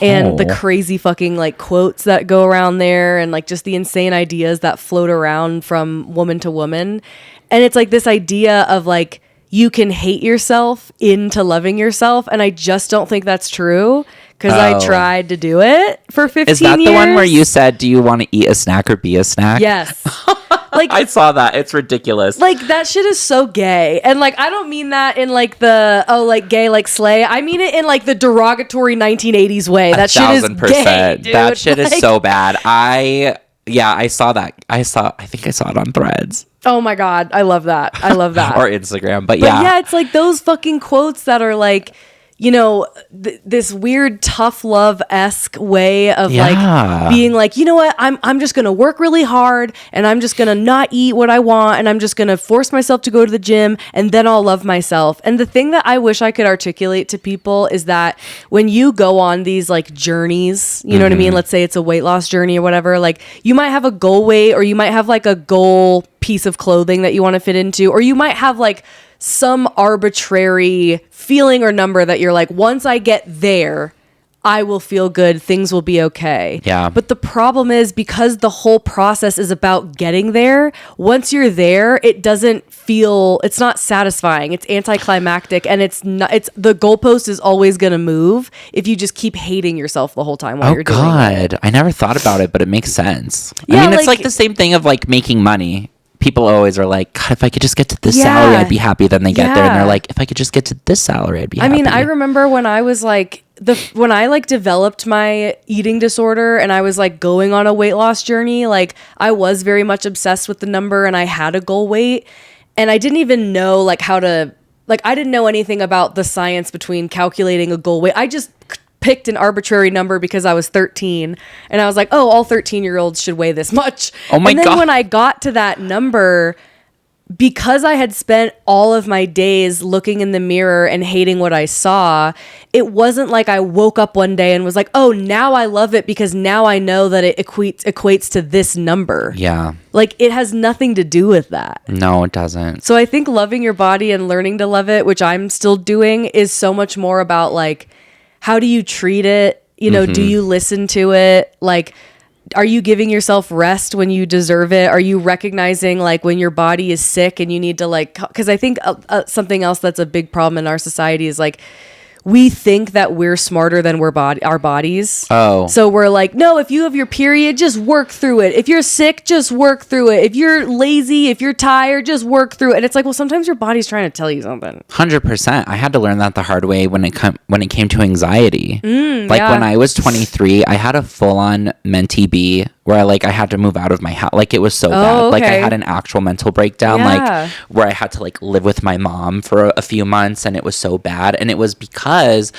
And the crazy fucking like quotes that go around there, and like just the insane ideas that float around from woman to woman. And it's like this idea of like you can hate yourself into loving yourself, and I just don't think that's true, because I tried to do it for 15 years. Is that the one where you said, do you want to eat a snack or be a snack? Yes. Like I saw that. It's ridiculous. Like that shit is so gay. And like I don't mean that in like the like gay like slay. I mean it in like the derogatory 1980s way. That shit is gay, dude. That shit is so bad. Yeah, I saw that. I think I saw it on Threads. Oh my God. I love that. I love that. Or Instagram. But yeah. yeah, It's like those fucking quotes that are like, you know, this weird tough love-esque way of like being like, you know what, I'm just gonna work really hard and I'm just gonna not eat what I want and I'm just gonna force myself to go to the gym and then I'll love myself. And the thing that I wish I could articulate to people is that when you go on these like journeys, you know what I mean? Let's say it's a weight loss journey or whatever, like you might have a goal weight or you might have like a goal piece of clothing that you want to fit into, or you might have like some arbitrary feeling or number that you're like, once I get there, I will feel good. Things will be okay. Yeah. But the problem is because the whole process is about getting there, once you're there, it doesn't feel, it's not satisfying. It's anticlimactic and it's the goalpost is always going to move if you just keep hating yourself the whole time while you're doing it. I never thought about it, but it makes sense. Yeah, I mean, it's like the same thing of like making money. People always are like, God, if I could just get to this Yeah. salary, I'd be happy. Then they get there and Yeah. they're like, if I could just get to this salary, I'd be happy. I mean, I remember when I was like, when I like developed my eating disorder and I was like going on a weight loss journey, like I was very much obsessed with the number and I had a goal weight and I didn't even know like how to, like I didn't know anything about the science between calculating a goal weight. I just picked an arbitrary number because I was 13 and I was like, oh, all 13-year-olds should weigh this much. Oh my God. And then when I got to that number, because I had spent all of my days looking in the mirror and hating what I saw, it wasn't like I woke up one day and was like, oh, now I love it because now I know that it equates to this number. Yeah. Like it has nothing to do with that. No, it doesn't. So I think loving your body and learning to love it, which I'm still doing, is so much more about like, how do you treat it? You know, do you listen to it? Like, are you giving yourself rest when you deserve it? Are you recognizing like when your body is sick and you need to like, because I think something else that's a big problem in our society is like, we think that we're smarter than our bodies. Oh. So we're like, no, if you have your period, just work through it. If you're sick, just work through it. If you're lazy, if you're tired, just work through it. And it's like, well, sometimes your body's trying to tell you something. 100%. I had to learn that the hard way when it came to anxiety. Like yeah. when I was 23, I had a full-on mentee B where I had to move out of my house. Like it was so bad. Okay. Like I had an actual mental breakdown, Yeah. like where I had to like live with my mom for a few months and it was so bad. And it was because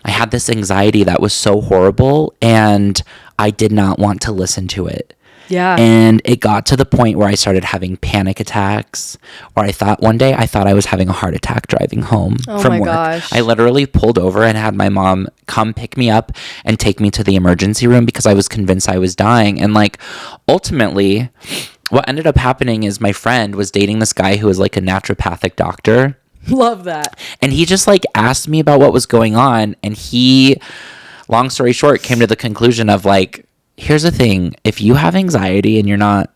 I had this anxiety that was so horrible and I did not want to listen to it. Yeah. And it got to the point where I started having panic attacks, or I thought I was having a heart attack driving home from my work. gosh. I literally pulled over and had my mom come pick me up and take me to the emergency room because I was convinced I was dying. And like ultimately what ended up happening is my friend was dating this guy who was like a naturopathic doctor. Love that. And he just like asked me about what was going on, and he, long story short, came to the conclusion of like, here's the thing, if you have anxiety and you're not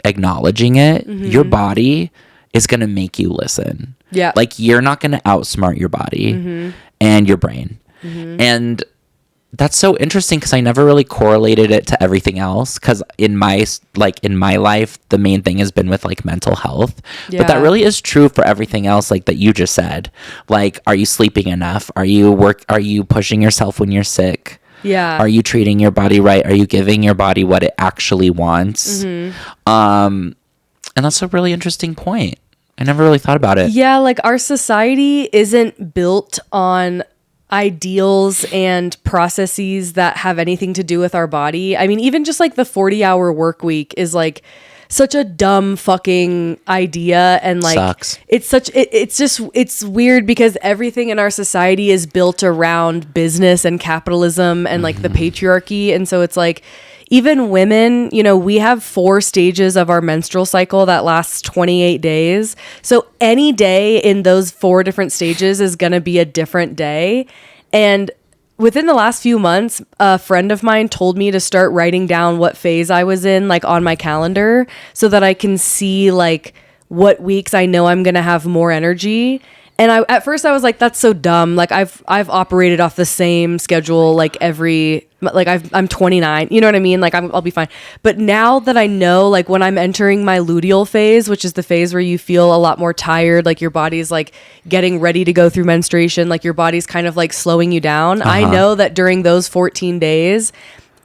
acknowledging it, your body is going to make you listen. Yeah. Like you're not going to outsmart your body and your brain. And that's so interesting because I never really correlated it to everything else, because in my life the main thing has been with like mental health. Yeah. But that really is true for everything else, like that you just said. Like, are you sleeping enough? Are you pushing yourself when you're sick? Yeah. Are you treating your body right? Are you giving your body what it actually wants? And that's a really interesting point. I never really thought about it. Yeah, like our society isn't built on ideals and processes that have anything to do with our body. I mean, even just like the 40-hour work week is like such a dumb fucking idea, and like Sucks. it's weird because everything in our society is built around business and capitalism and like the patriarchy. And so it's like, even women, you know, we have 4 stages of our menstrual cycle that lasts 28 days. So any day in those 4 different stages is going to be a different day. And within the last few months, a friend of mine told me to start writing down what phase I was in, like on my calendar, so that I can see like what weeks I know I'm going to have more energy. And at first I was like, that's so dumb. Like I've operated off the same schedule like I'm 29, you know what I mean? Like I'll be fine. But now that I know, like when I'm entering my luteal phase, which is the phase where you feel a lot more tired, like your body's like getting ready to go through menstruation, like your body's kind of like slowing you down. I know that during those 14 days,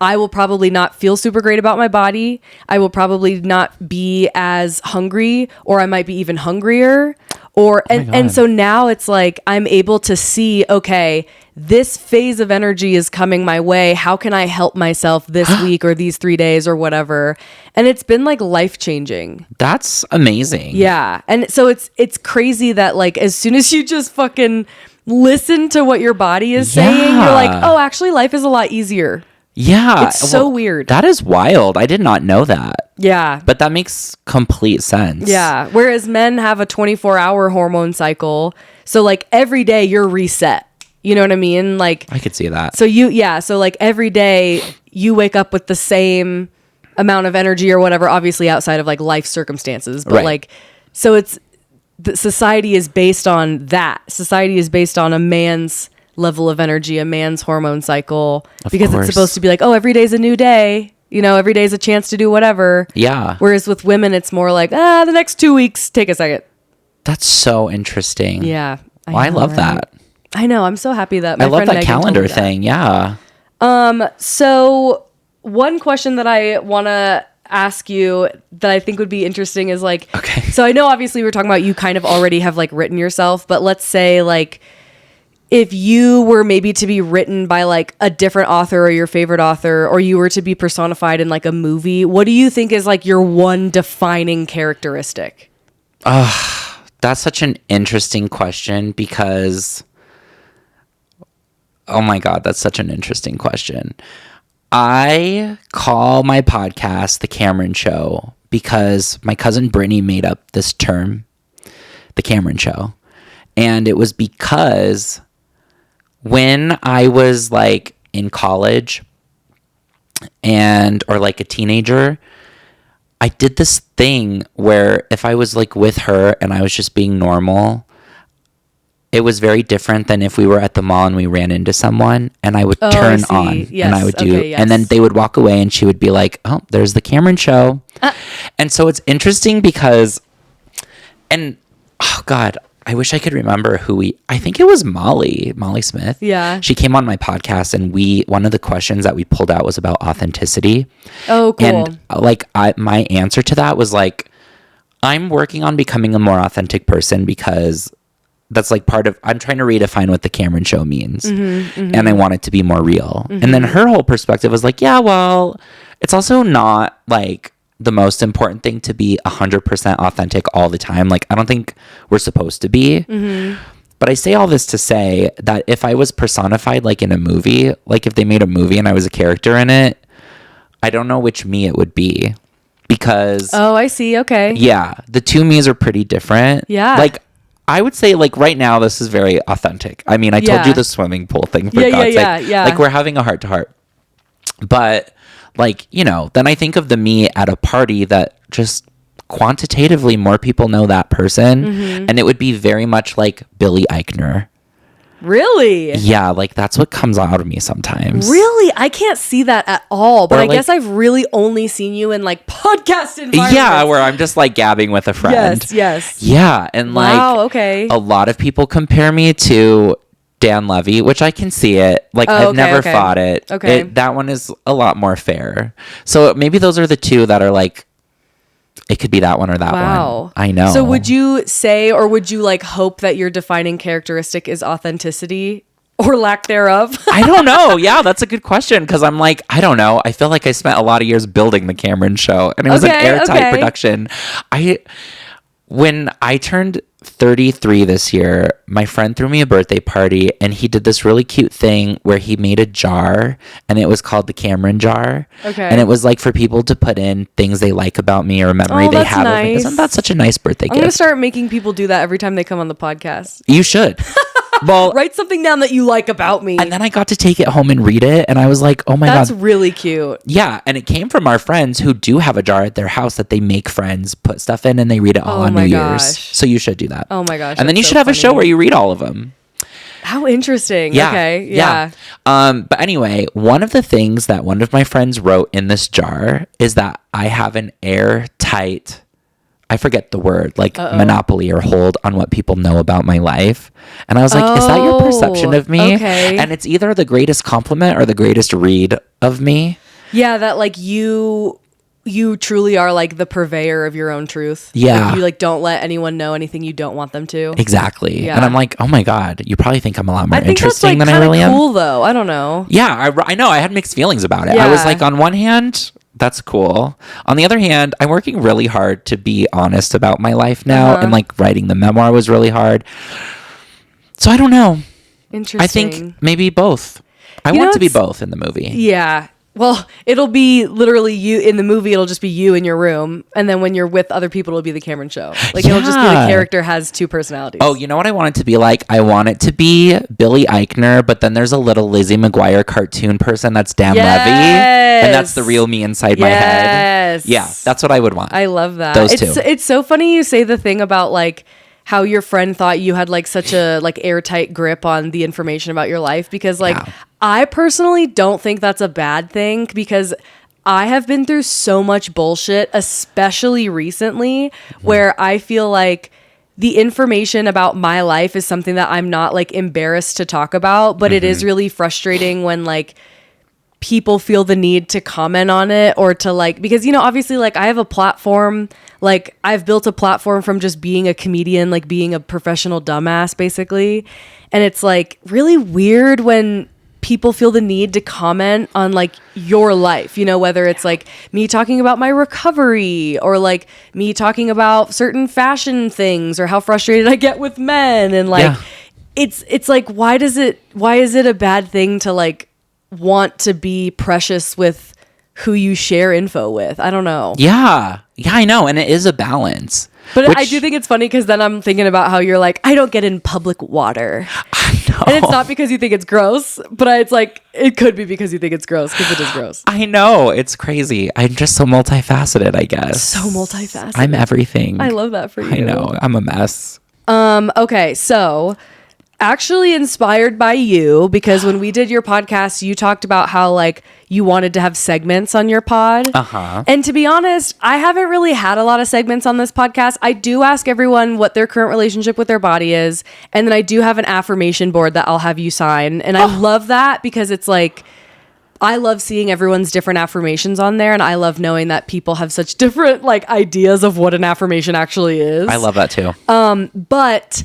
I will probably not feel super great about my body. I will probably not be as hungry, or I might be even hungrier. And so now it's like I'm able to see, okay, this phase of energy is coming my way. How can I help myself this week or these 3 days or whatever? And it's been like life-changing. That's amazing. Yeah. And so it's crazy that like as soon as you just fucking listen to what your body is saying, you're like, oh, actually life is a lot easier. Yeah. It's so weird. That is wild. I did not know that. Yeah. But that makes complete sense. Yeah. Whereas men have a 24-hour hormone cycle. So like every day you're reset. You know what I mean? Like I could see that. So like every day you wake up with the same amount of energy or whatever, obviously outside of like life circumstances. But like, so society is based on that. Society is based on a man's level of energy, a man's hormone cycle, because it's supposed to be like, oh, every day's a new day. You know, every day's a chance to do whatever. Yeah. Whereas with women, it's more like, the next 2 weeks, take a second. That's so interesting. Yeah. I love that. I know. I'm so happy that I love that calendar thing. Yeah. So one question that I want to ask you that I think would be interesting is like, okay. So I know obviously we're talking about you kind of already have like written yourself, but let's say like if you were maybe to be written by like a different author or your favorite author, or you were to be personified in like a movie, what do you think is like your one defining characteristic? That's such an interesting question because, oh my God, that's such an interesting question. I call my podcast The Kameron Show because my cousin Brittany made up this term, The Kameron Show. And it was because when I was like in college or like a teenager, I did this thing where if I was like with her and I was just being normal, it was very different than if we were at the mall and we ran into someone and I would turn on and I would do, and then they would walk away and she would be like, oh, there's the Kameron Show. And so it's interesting because, and oh God, I wish I could remember I think it was Molly Smith. Yeah. She came on my podcast and one of the questions that we pulled out was about authenticity. Oh, cool. And like my answer to that was like, I'm working on becoming a more authentic person because that's like I'm trying to redefine what the Kameron Show means. And I want it to be more real. And then her whole perspective was like, yeah, well, it's also not like the most important thing to be 100% authentic all the time. Like, I don't think we're supposed to be. But I say all this to say that if I was personified like in a movie, like if they made a movie and I was a character in it, I don't know which me it would be because... Oh, I see. Okay. Yeah. The two me's are pretty different. Yeah. Like, I would say like right now, this is very authentic. I mean, I told you the swimming pool thing for God's sake. Yeah. Like we're having a heart to heart. But like, you know, then I think of the me at a party that just quantitatively more people know that person. And it would be very much like Billy Eichner. Really? Yeah, like that's what comes out of me sometimes. Really? I can't see that at all. But Or I like, guess I've really only seen you in like podcast environments. Yeah, where I'm just like gabbing with a friend. Yes. Yeah, and like okay. a lot of people compare me to Dan Levy, which I can see it. Like I've never fought it. Okay. That one is a lot more fair. So maybe those are the two that are like, it could be that one or that one. I know. So would you say, or would you like hope that your defining characteristic is authenticity or lack thereof? I don't know. Yeah, that's a good question because I'm like, I don't know. I feel like I spent a lot of years building the Kameron Show and it was an airtight production. When I turned 33 this year, my friend threw me a birthday party and he did this really cute thing where he made a jar and it was called the Kameron jar. Okay. And it was like for people to put in things they like about me or a memory they have of me. Isn't that such a nice birthday gift? I'm going to start making people do that every time they come on the podcast. You should. Well, write something down that you like about me. And then I got to take it home and read it and I was like, oh my God. That's really cute. Yeah. And it came from our friends who do have a jar at their house that they make friends put stuff in and they read it all on New Year's. So you should do that. Oh my gosh. And then you should have a show where you read all of them. How interesting. Yeah. Okay. Yeah. But anyway, one of the things that one of my friends wrote in this jar is that I have an airtight, I forget the word, like monopoly or hold on what people know about my life. And I was like, is that your perception of me? Okay. And it's either the greatest compliment or the greatest read of me. Yeah, that like you truly are like the purveyor of your own truth. Yeah. Like, you like don't let anyone know anything you don't want them to. Exactly. Yeah. And I'm like, oh my God, you probably think I'm a lot more I think interesting that's, like, than I really am. cool though. I don't know. Yeah, I know. I had mixed feelings about it. Yeah. I was like, on one hand, that's cool. On the other hand, I'm working really hard to be honest about my life now. And like writing the memoir was really hard. So I don't know. Interesting. I think maybe both. I want to be both in the movie. Yeah. Well, it'll be literally you in the movie. It'll just be you in your room. And then when you're with other people, it'll be the Cameron show. Like it'll just be the character has two personalities. Oh, you know what I want it to be like? I want it to be Billy Eichner, but then there's a little Lizzie McGuire cartoon person that's Dan Levy. And that's the real me inside my head. Yeah, that's what I would want. I love that. Those two. It's so funny you say the thing about like how your friend thought you had like such a like airtight grip on the information about your life, because like I personally don't think that's a bad thing, because I have been through so much bullshit, especially recently, where I feel like the information about my life is something that I'm not like embarrassed to talk about, but it is really frustrating when like people feel the need to comment on it, or to like, because, you know, obviously like I have a platform, like I've built a platform from just being a comedian, like being a professional dumbass basically. And it's like really weird when people feel the need to comment on like your life, you know, whether it's like me talking about my recovery, or like me talking about certain fashion things, or how frustrated I get with men. And like, it's like, why is it a bad thing to like want to be precious with who you share info with? I don't know. Yeah, I know. And it is a balance. But I do think it's funny, because then I'm thinking about how you're like, I don't get in public water. I know. And it's not because you think it's gross, but it's like, it could be because you think it's gross, because it is gross. I know. It's crazy. I'm just so multifaceted, I guess. So multifaceted. I'm everything. I love that for you. I know. I'm a mess. Okay, so actually inspired by you, because when we did your podcast, you talked about how like you wanted to have segments on your pod. And to be honest, I haven't really had a lot of segments on this podcast. I do ask everyone what their current relationship with their body is, and then I do have an affirmation board that I'll have you sign. And I love that, because it's like, I love seeing everyone's different affirmations on there, and I love knowing that people have such different like ideas of what an affirmation actually is. I love that too. But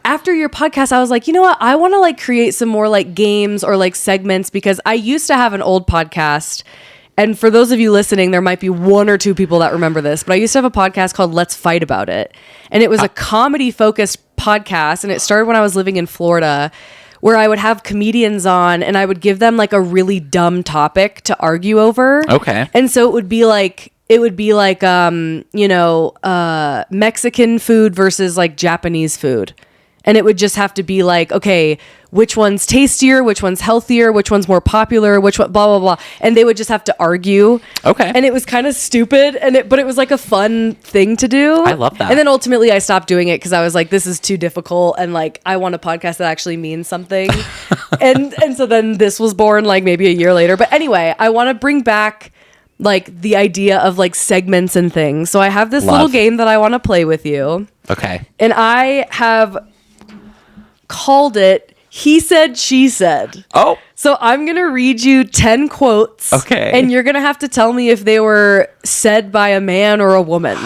after your podcast, I was like, you know what? I want to like create some more like games or like segments, because I used to have an old podcast. And for those of you listening, there might be one or two people that remember this, but I used to have a podcast called Let's Fight About It. And it was a comedy focused podcast. And it started when I was living in Florida, where I would have comedians on and I would give them like a really dumb topic to argue over. Okay. And so it would be like, Mexican food versus like Japanese food. And it would just have to be like, okay, which one's tastier, which one's healthier, which one's more popular, which one, blah, blah, blah. And they would just have to argue. Okay. And it was kind of stupid, but it was like a fun thing to do. I love that. And then ultimately I stopped doing it, because I was like, this is too difficult. And like, I want a podcast that actually means something. and so then this was born like maybe a year later. But anyway, I want to bring back like the idea of like segments and things. So I have this little game that I want to play with you. Okay. And I have called it He Said, She Said. Oh. So I'm going to read you 10 quotes. Okay. And you're going to have to tell me if they were said by a man or a woman.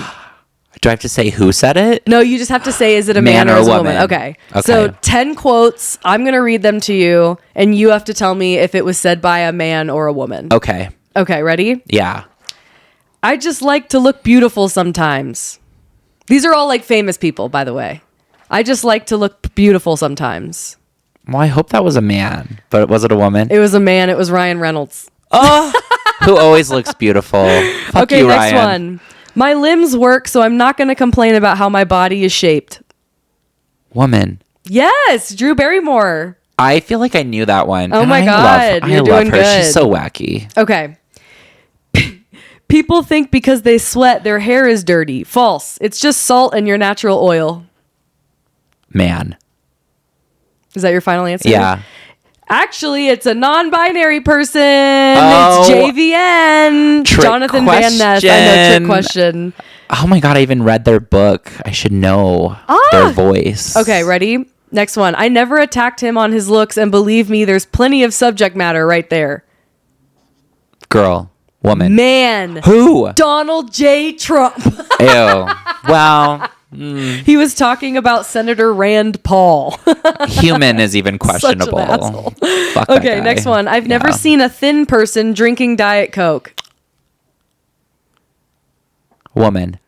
Do I have to say who said it? No, you just have to say, is it a man or a woman? Okay. So 10 quotes. I'm going to read them to you, and you have to tell me if it was said by a man or a woman. Okay. Okay, ready? Yeah. I just like to look beautiful sometimes. These are all like famous people, by the way. I just like to look beautiful sometimes. Well, I hope that was a man, but was it a woman? It was a man. It was Ryan Reynolds. Oh, who always looks beautiful. Fuck okay, you, next Ryan. one. My limbs work, so I'm not going to complain about how my body is shaped. Woman. Yes, Drew Barrymore. I feel like I knew that one. Oh my God, I love her. Good. She's so wacky. Okay. People think because they sweat, their hair is dirty. False. It's just salt and your natural oil. Man. Is that your final answer? Yeah. Actually, it's a non-binary person. Oh, it's JVN. Jonathan question. Van Ness. I know, trick question. Oh my God, I even read their book. I should know their voice. Okay, ready? Next one. I never attacked him on his looks, and believe me, there's plenty of subject matter right there. Girl. Woman. Man. Who? Donald J. Trump. Ew. Well, he was talking about Senator Rand Paul. human is even questionable. Such an asshole. Fuck that Okay, guy. next one. I've never seen a thin person drinking Diet Coke. Woman.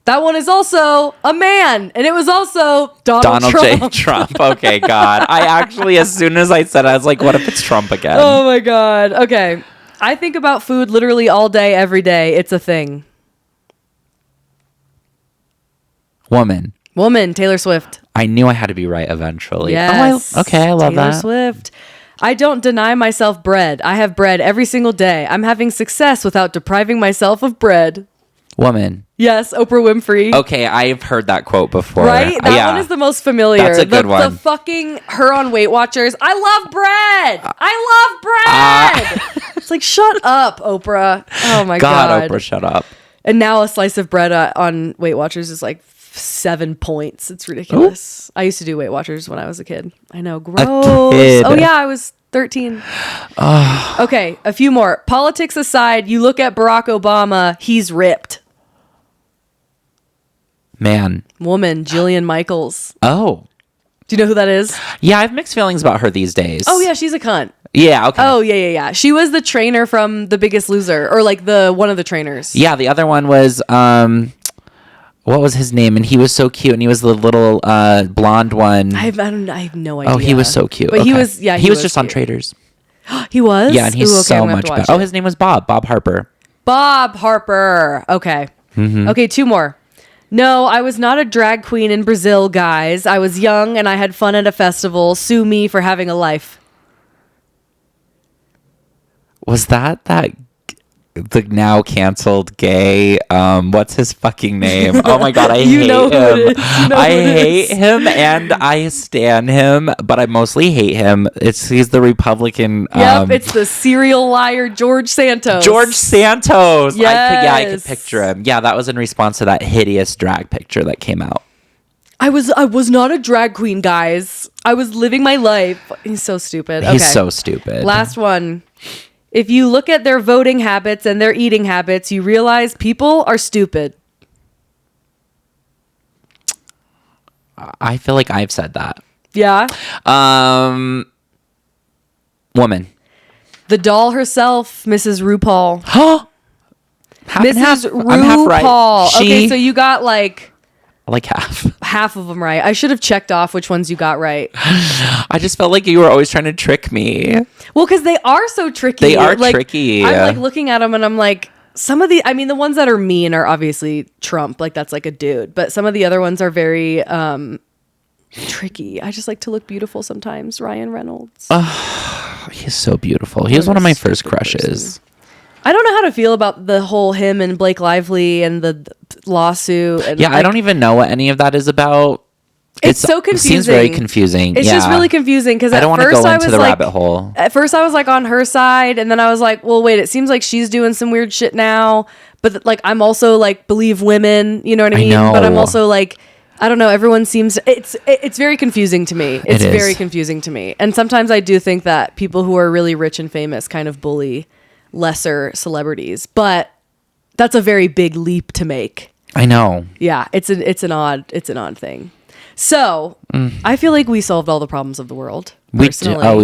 That one is also a man, and it was also Donald J. Trump. Trump. Okay, God. I actually, as soon as I said it, I was like, what if it's Trump again? Oh my God. Okay. I think about food literally all day, every day. It's a thing. Woman. Taylor Swift. I knew I had to be right eventually. Yes. Oh, I love Taylor that. Swift. I don't deny myself bread. I have bread every single day. I'm having success without depriving myself of bread. Woman. Yes, Oprah Winfrey. Okay, I've heard that quote before. Right? That one is the most familiar. That's a good one. The fucking her on Weight Watchers. I love bread. I love bread. It's like, shut up, Oprah. Oh my God. Oprah, shut up. And now a slice of bread on Weight Watchers is like 7 points. It's ridiculous. Ooh. I used to do Weight Watchers when I was a kid. I know. Gross. Oh yeah, I was 13. Okay, a few more. Politics aside, you look at Barack Obama, he's ripped. Man. Woman, Jillian Michaels. Oh. Do you know who that is? Yeah, I have mixed feelings about her these days. Oh yeah, she's a cunt. Yeah, okay. Oh yeah. She was the trainer from The Biggest Loser, or like one of the trainers. Yeah, the other one was what was his name? And he was so cute, and he was the little blonde one. I have no idea. Oh, he was so cute. But okay. he was just on Traitors. He was? Yeah, and he's so much better. Oh, his name was Bob Harper. Bob Harper. Okay. Mm-hmm. Okay, 2 more. No, I was not a drag queen in Brazil, guys. I was young and I had fun at a festival. Sue me for having a life. Was that the now canceled gay? What's his fucking name? Oh my God, I hate him. I hate him and I stan him, but I mostly hate him. He's the Republican. Yep, it's the serial liar George Santos. Yes. I could picture him. Yeah, that was in response to that hideous drag picture that came out. I was not a drag queen, guys. I was living my life. He's so stupid. He's so stupid. Last one. If you look at their voting habits and their eating habits, you realize people are stupid. I feel like I've said that. Yeah. Woman. The doll herself, Mrs. RuPaul. Huh? Mrs. RuPaul. I'm half right. Okay, so you got like half of them right. I should have checked off which ones you got right. I just felt like you were always trying to trick me. Well, because they are so tricky. They are tricky. I'm like looking at them and I'm like, some of the ones that are mean are obviously Trump. Like that's like a dude. But some of the other ones are very tricky. I just like to look beautiful sometimes. Ryan Reynolds. He's so beautiful. He was one of my first crushes. Person. I don't know how to feel about the whole him and Blake Lively and the lawsuit. And I don't even know what any of that is about. It's so confusing. It seems very confusing. It's just really confusing because I don't want to go into the like, rabbit hole. At first, I was like on her side, and then I was like, well, wait, it seems like she's doing some weird shit now, but like I'm also like believe women, you know what I mean? But I'm also like, I don't know. Everyone seems it's very confusing to me. It's very confusing to me, and sometimes I do think that people who are really rich and famous kind of bully lesser celebrities, but that's a very big leap to make. I know. Yeah, it's an odd thing. So I feel like we solved all the problems of the world. We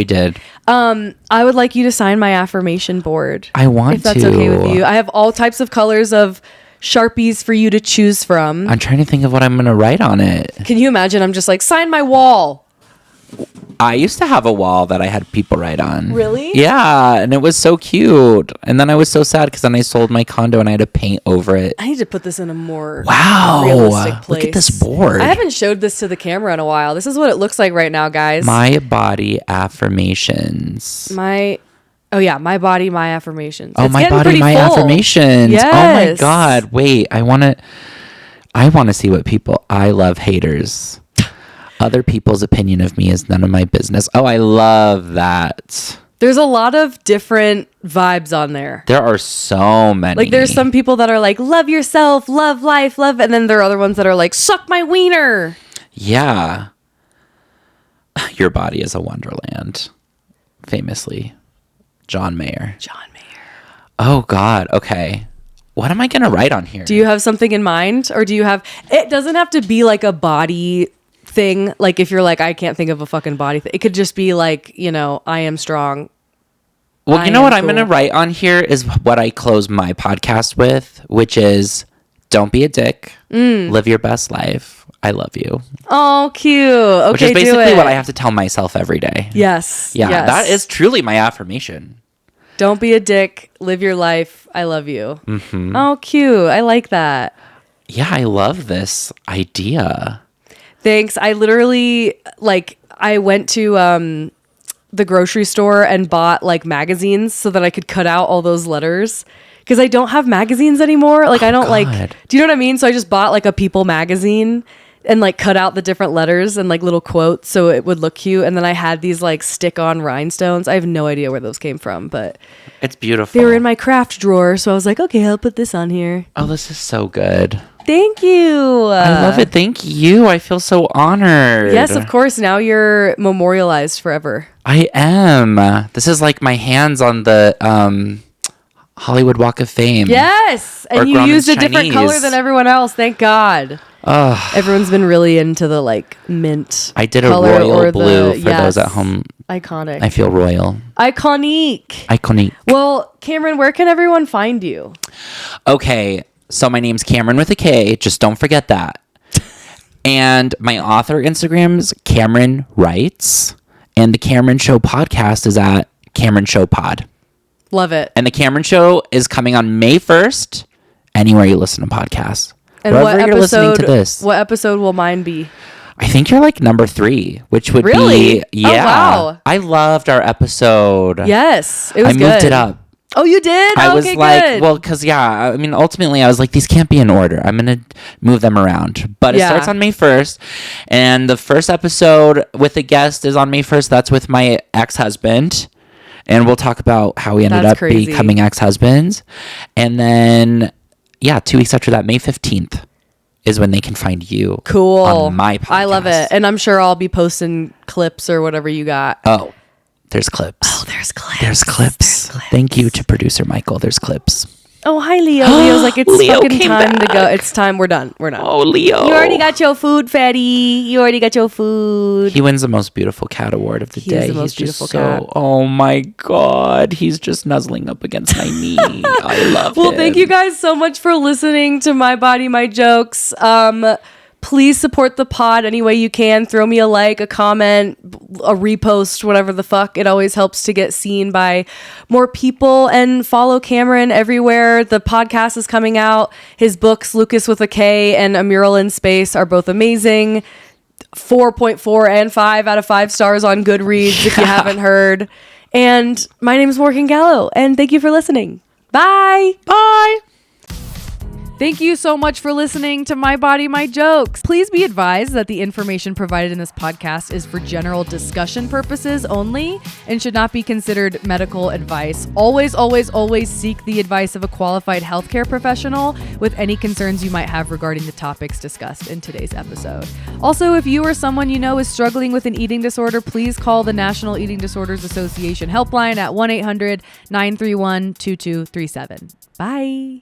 did. I would like you to sign my affirmation board. I want to. If that's okay with you. I have all types of colors of Sharpies for you to choose from. I'm trying to think of what I'm going to write on it. Can you imagine? I'm just like, sign my wall. I used to have a wall that I had people write on. Really? Yeah, and it was so cute. And then I was so sad because then I sold my condo and I had to paint over it. I need to put this in a more realistic place. Look at this board. I haven't showed this to the camera in a while. This is what it looks like right now, guys. My body affirmations. My body, my affirmations. Oh, it's my body, my full. affirmations. Yes. Oh my God. Wait, I want to see what I love haters. Other people's opinion of me is none of my business. Oh, I love that. There's a lot of different vibes on there. There are so many. Like there's some people that are like, love yourself, love life, love. And then there are other ones that are like, suck my wiener. Yeah. Your body is a wonderland. Famously. John Mayer. Oh, God. Okay. What am I going to write on here? Do you have something in mind? Or do you have... It doesn't have to be like a body thing. Like if you're like, I can't think of a fucking body thing. It could just be like, you know, I am strong. Well, you know what I'm going to write on here is what I close my podcast with, which is don't be a dick. Live your best life. I love you. Oh, cute. Okay, which is basically what I have to tell myself every day. Yes. Yeah, yes. that is truly my affirmation. Don't be a dick. Live your life. I love you. Mm-hmm. Oh, cute. I like that. Yeah, I love this idea. Thanks. I literally, like, I went to the grocery store and bought, like, magazines so that I could cut out all those letters. Because I don't have magazines anymore. Like, I don't, God. like... Do you know what I mean? So I just bought, like, a People magazine and, like, cut out the different letters and, like, little quotes so it would look cute. And then I had these, like, stick-on rhinestones. I have no idea where those came from, but... It's beautiful. They were in my craft drawer, so I was like, okay, I'll put this on here. Oh, this is so good. Thank you. I love it. Thank you. I feel so honored. Yes, of course. Now you're memorialized forever. I am. This is like my hands on the Hollywood Walk of Fame. Yes. And you Grauman's used a different Chinese. color than everyone else. Thank God. Everyone's been really into the like mint. I did a color royal or blue the, for those at home. Iconic. I feel royal. Iconic. Iconic. Well, Cameron, where can everyone find you? Okay. So my name's Cameron with a K. Just don't forget that. And my author Instagram's Cameron Writes. And the Cameron Show podcast is at Cameron Show Pod. Love it. And the Cameron Show is coming on May 1st, anywhere you listen to podcasts. And wherever you're listening to this. What episode will mine be? I think you're like number 3, which would really? be... Yeah. Oh, wow. I loved our episode. Yes. It was good. I moved it up. Oh, you did? I was okay, like, good. well, because, yeah, I mean, ultimately, I was like, these can't be in order. I'm going to move them around. But it starts on May 1st. And the first episode with a guest is on May 1st. That's with my ex-husband. And we'll talk about how we ended up becoming ex-husbands. And then, 2 weeks after that, May 15th is when they can find you. Cool. On my podcast. I love it. And I'm sure I'll be posting clips or whatever you got. Oh. There's clips. Oh, there's clips. There's clips. Thank you to producer Michael. There's clips. Oh, hi, Leo. Leo's like, it's Leo fucking came time back. to go. It's time. We're done. We're done. Oh, Leo. You already got your food, fatty. You already got your food. He wins the most beautiful cat award of the day. He is the most beautiful cat. Oh my God. He's just nuzzling up against my knee. I love him. Well, thank you guys so much for listening to My Body, My Jokes. Please support the pod any way you can. Throw me a like, a comment, a repost, whatever the fuck. It always helps to get seen by more people. And follow Cameron everywhere. The podcast is coming out. His books, Lucas with a K and A Mural in Space, are both amazing. 4.4 and 5 out of 5 stars on Goodreads if you haven't heard. And my name is Morgan Gallo. And thank you for listening. Bye. Bye. Thank you so much for listening to My Body, My Jokes. Please be advised that the information provided in this podcast is for general discussion purposes only and should not be considered medical advice. Always, always, always seek the advice of a qualified healthcare professional with any concerns you might have regarding the topics discussed in today's episode. Also, if you or someone you know is struggling with an eating disorder, please call the National Eating Disorders Association helpline at 1-800-931-2237. Bye.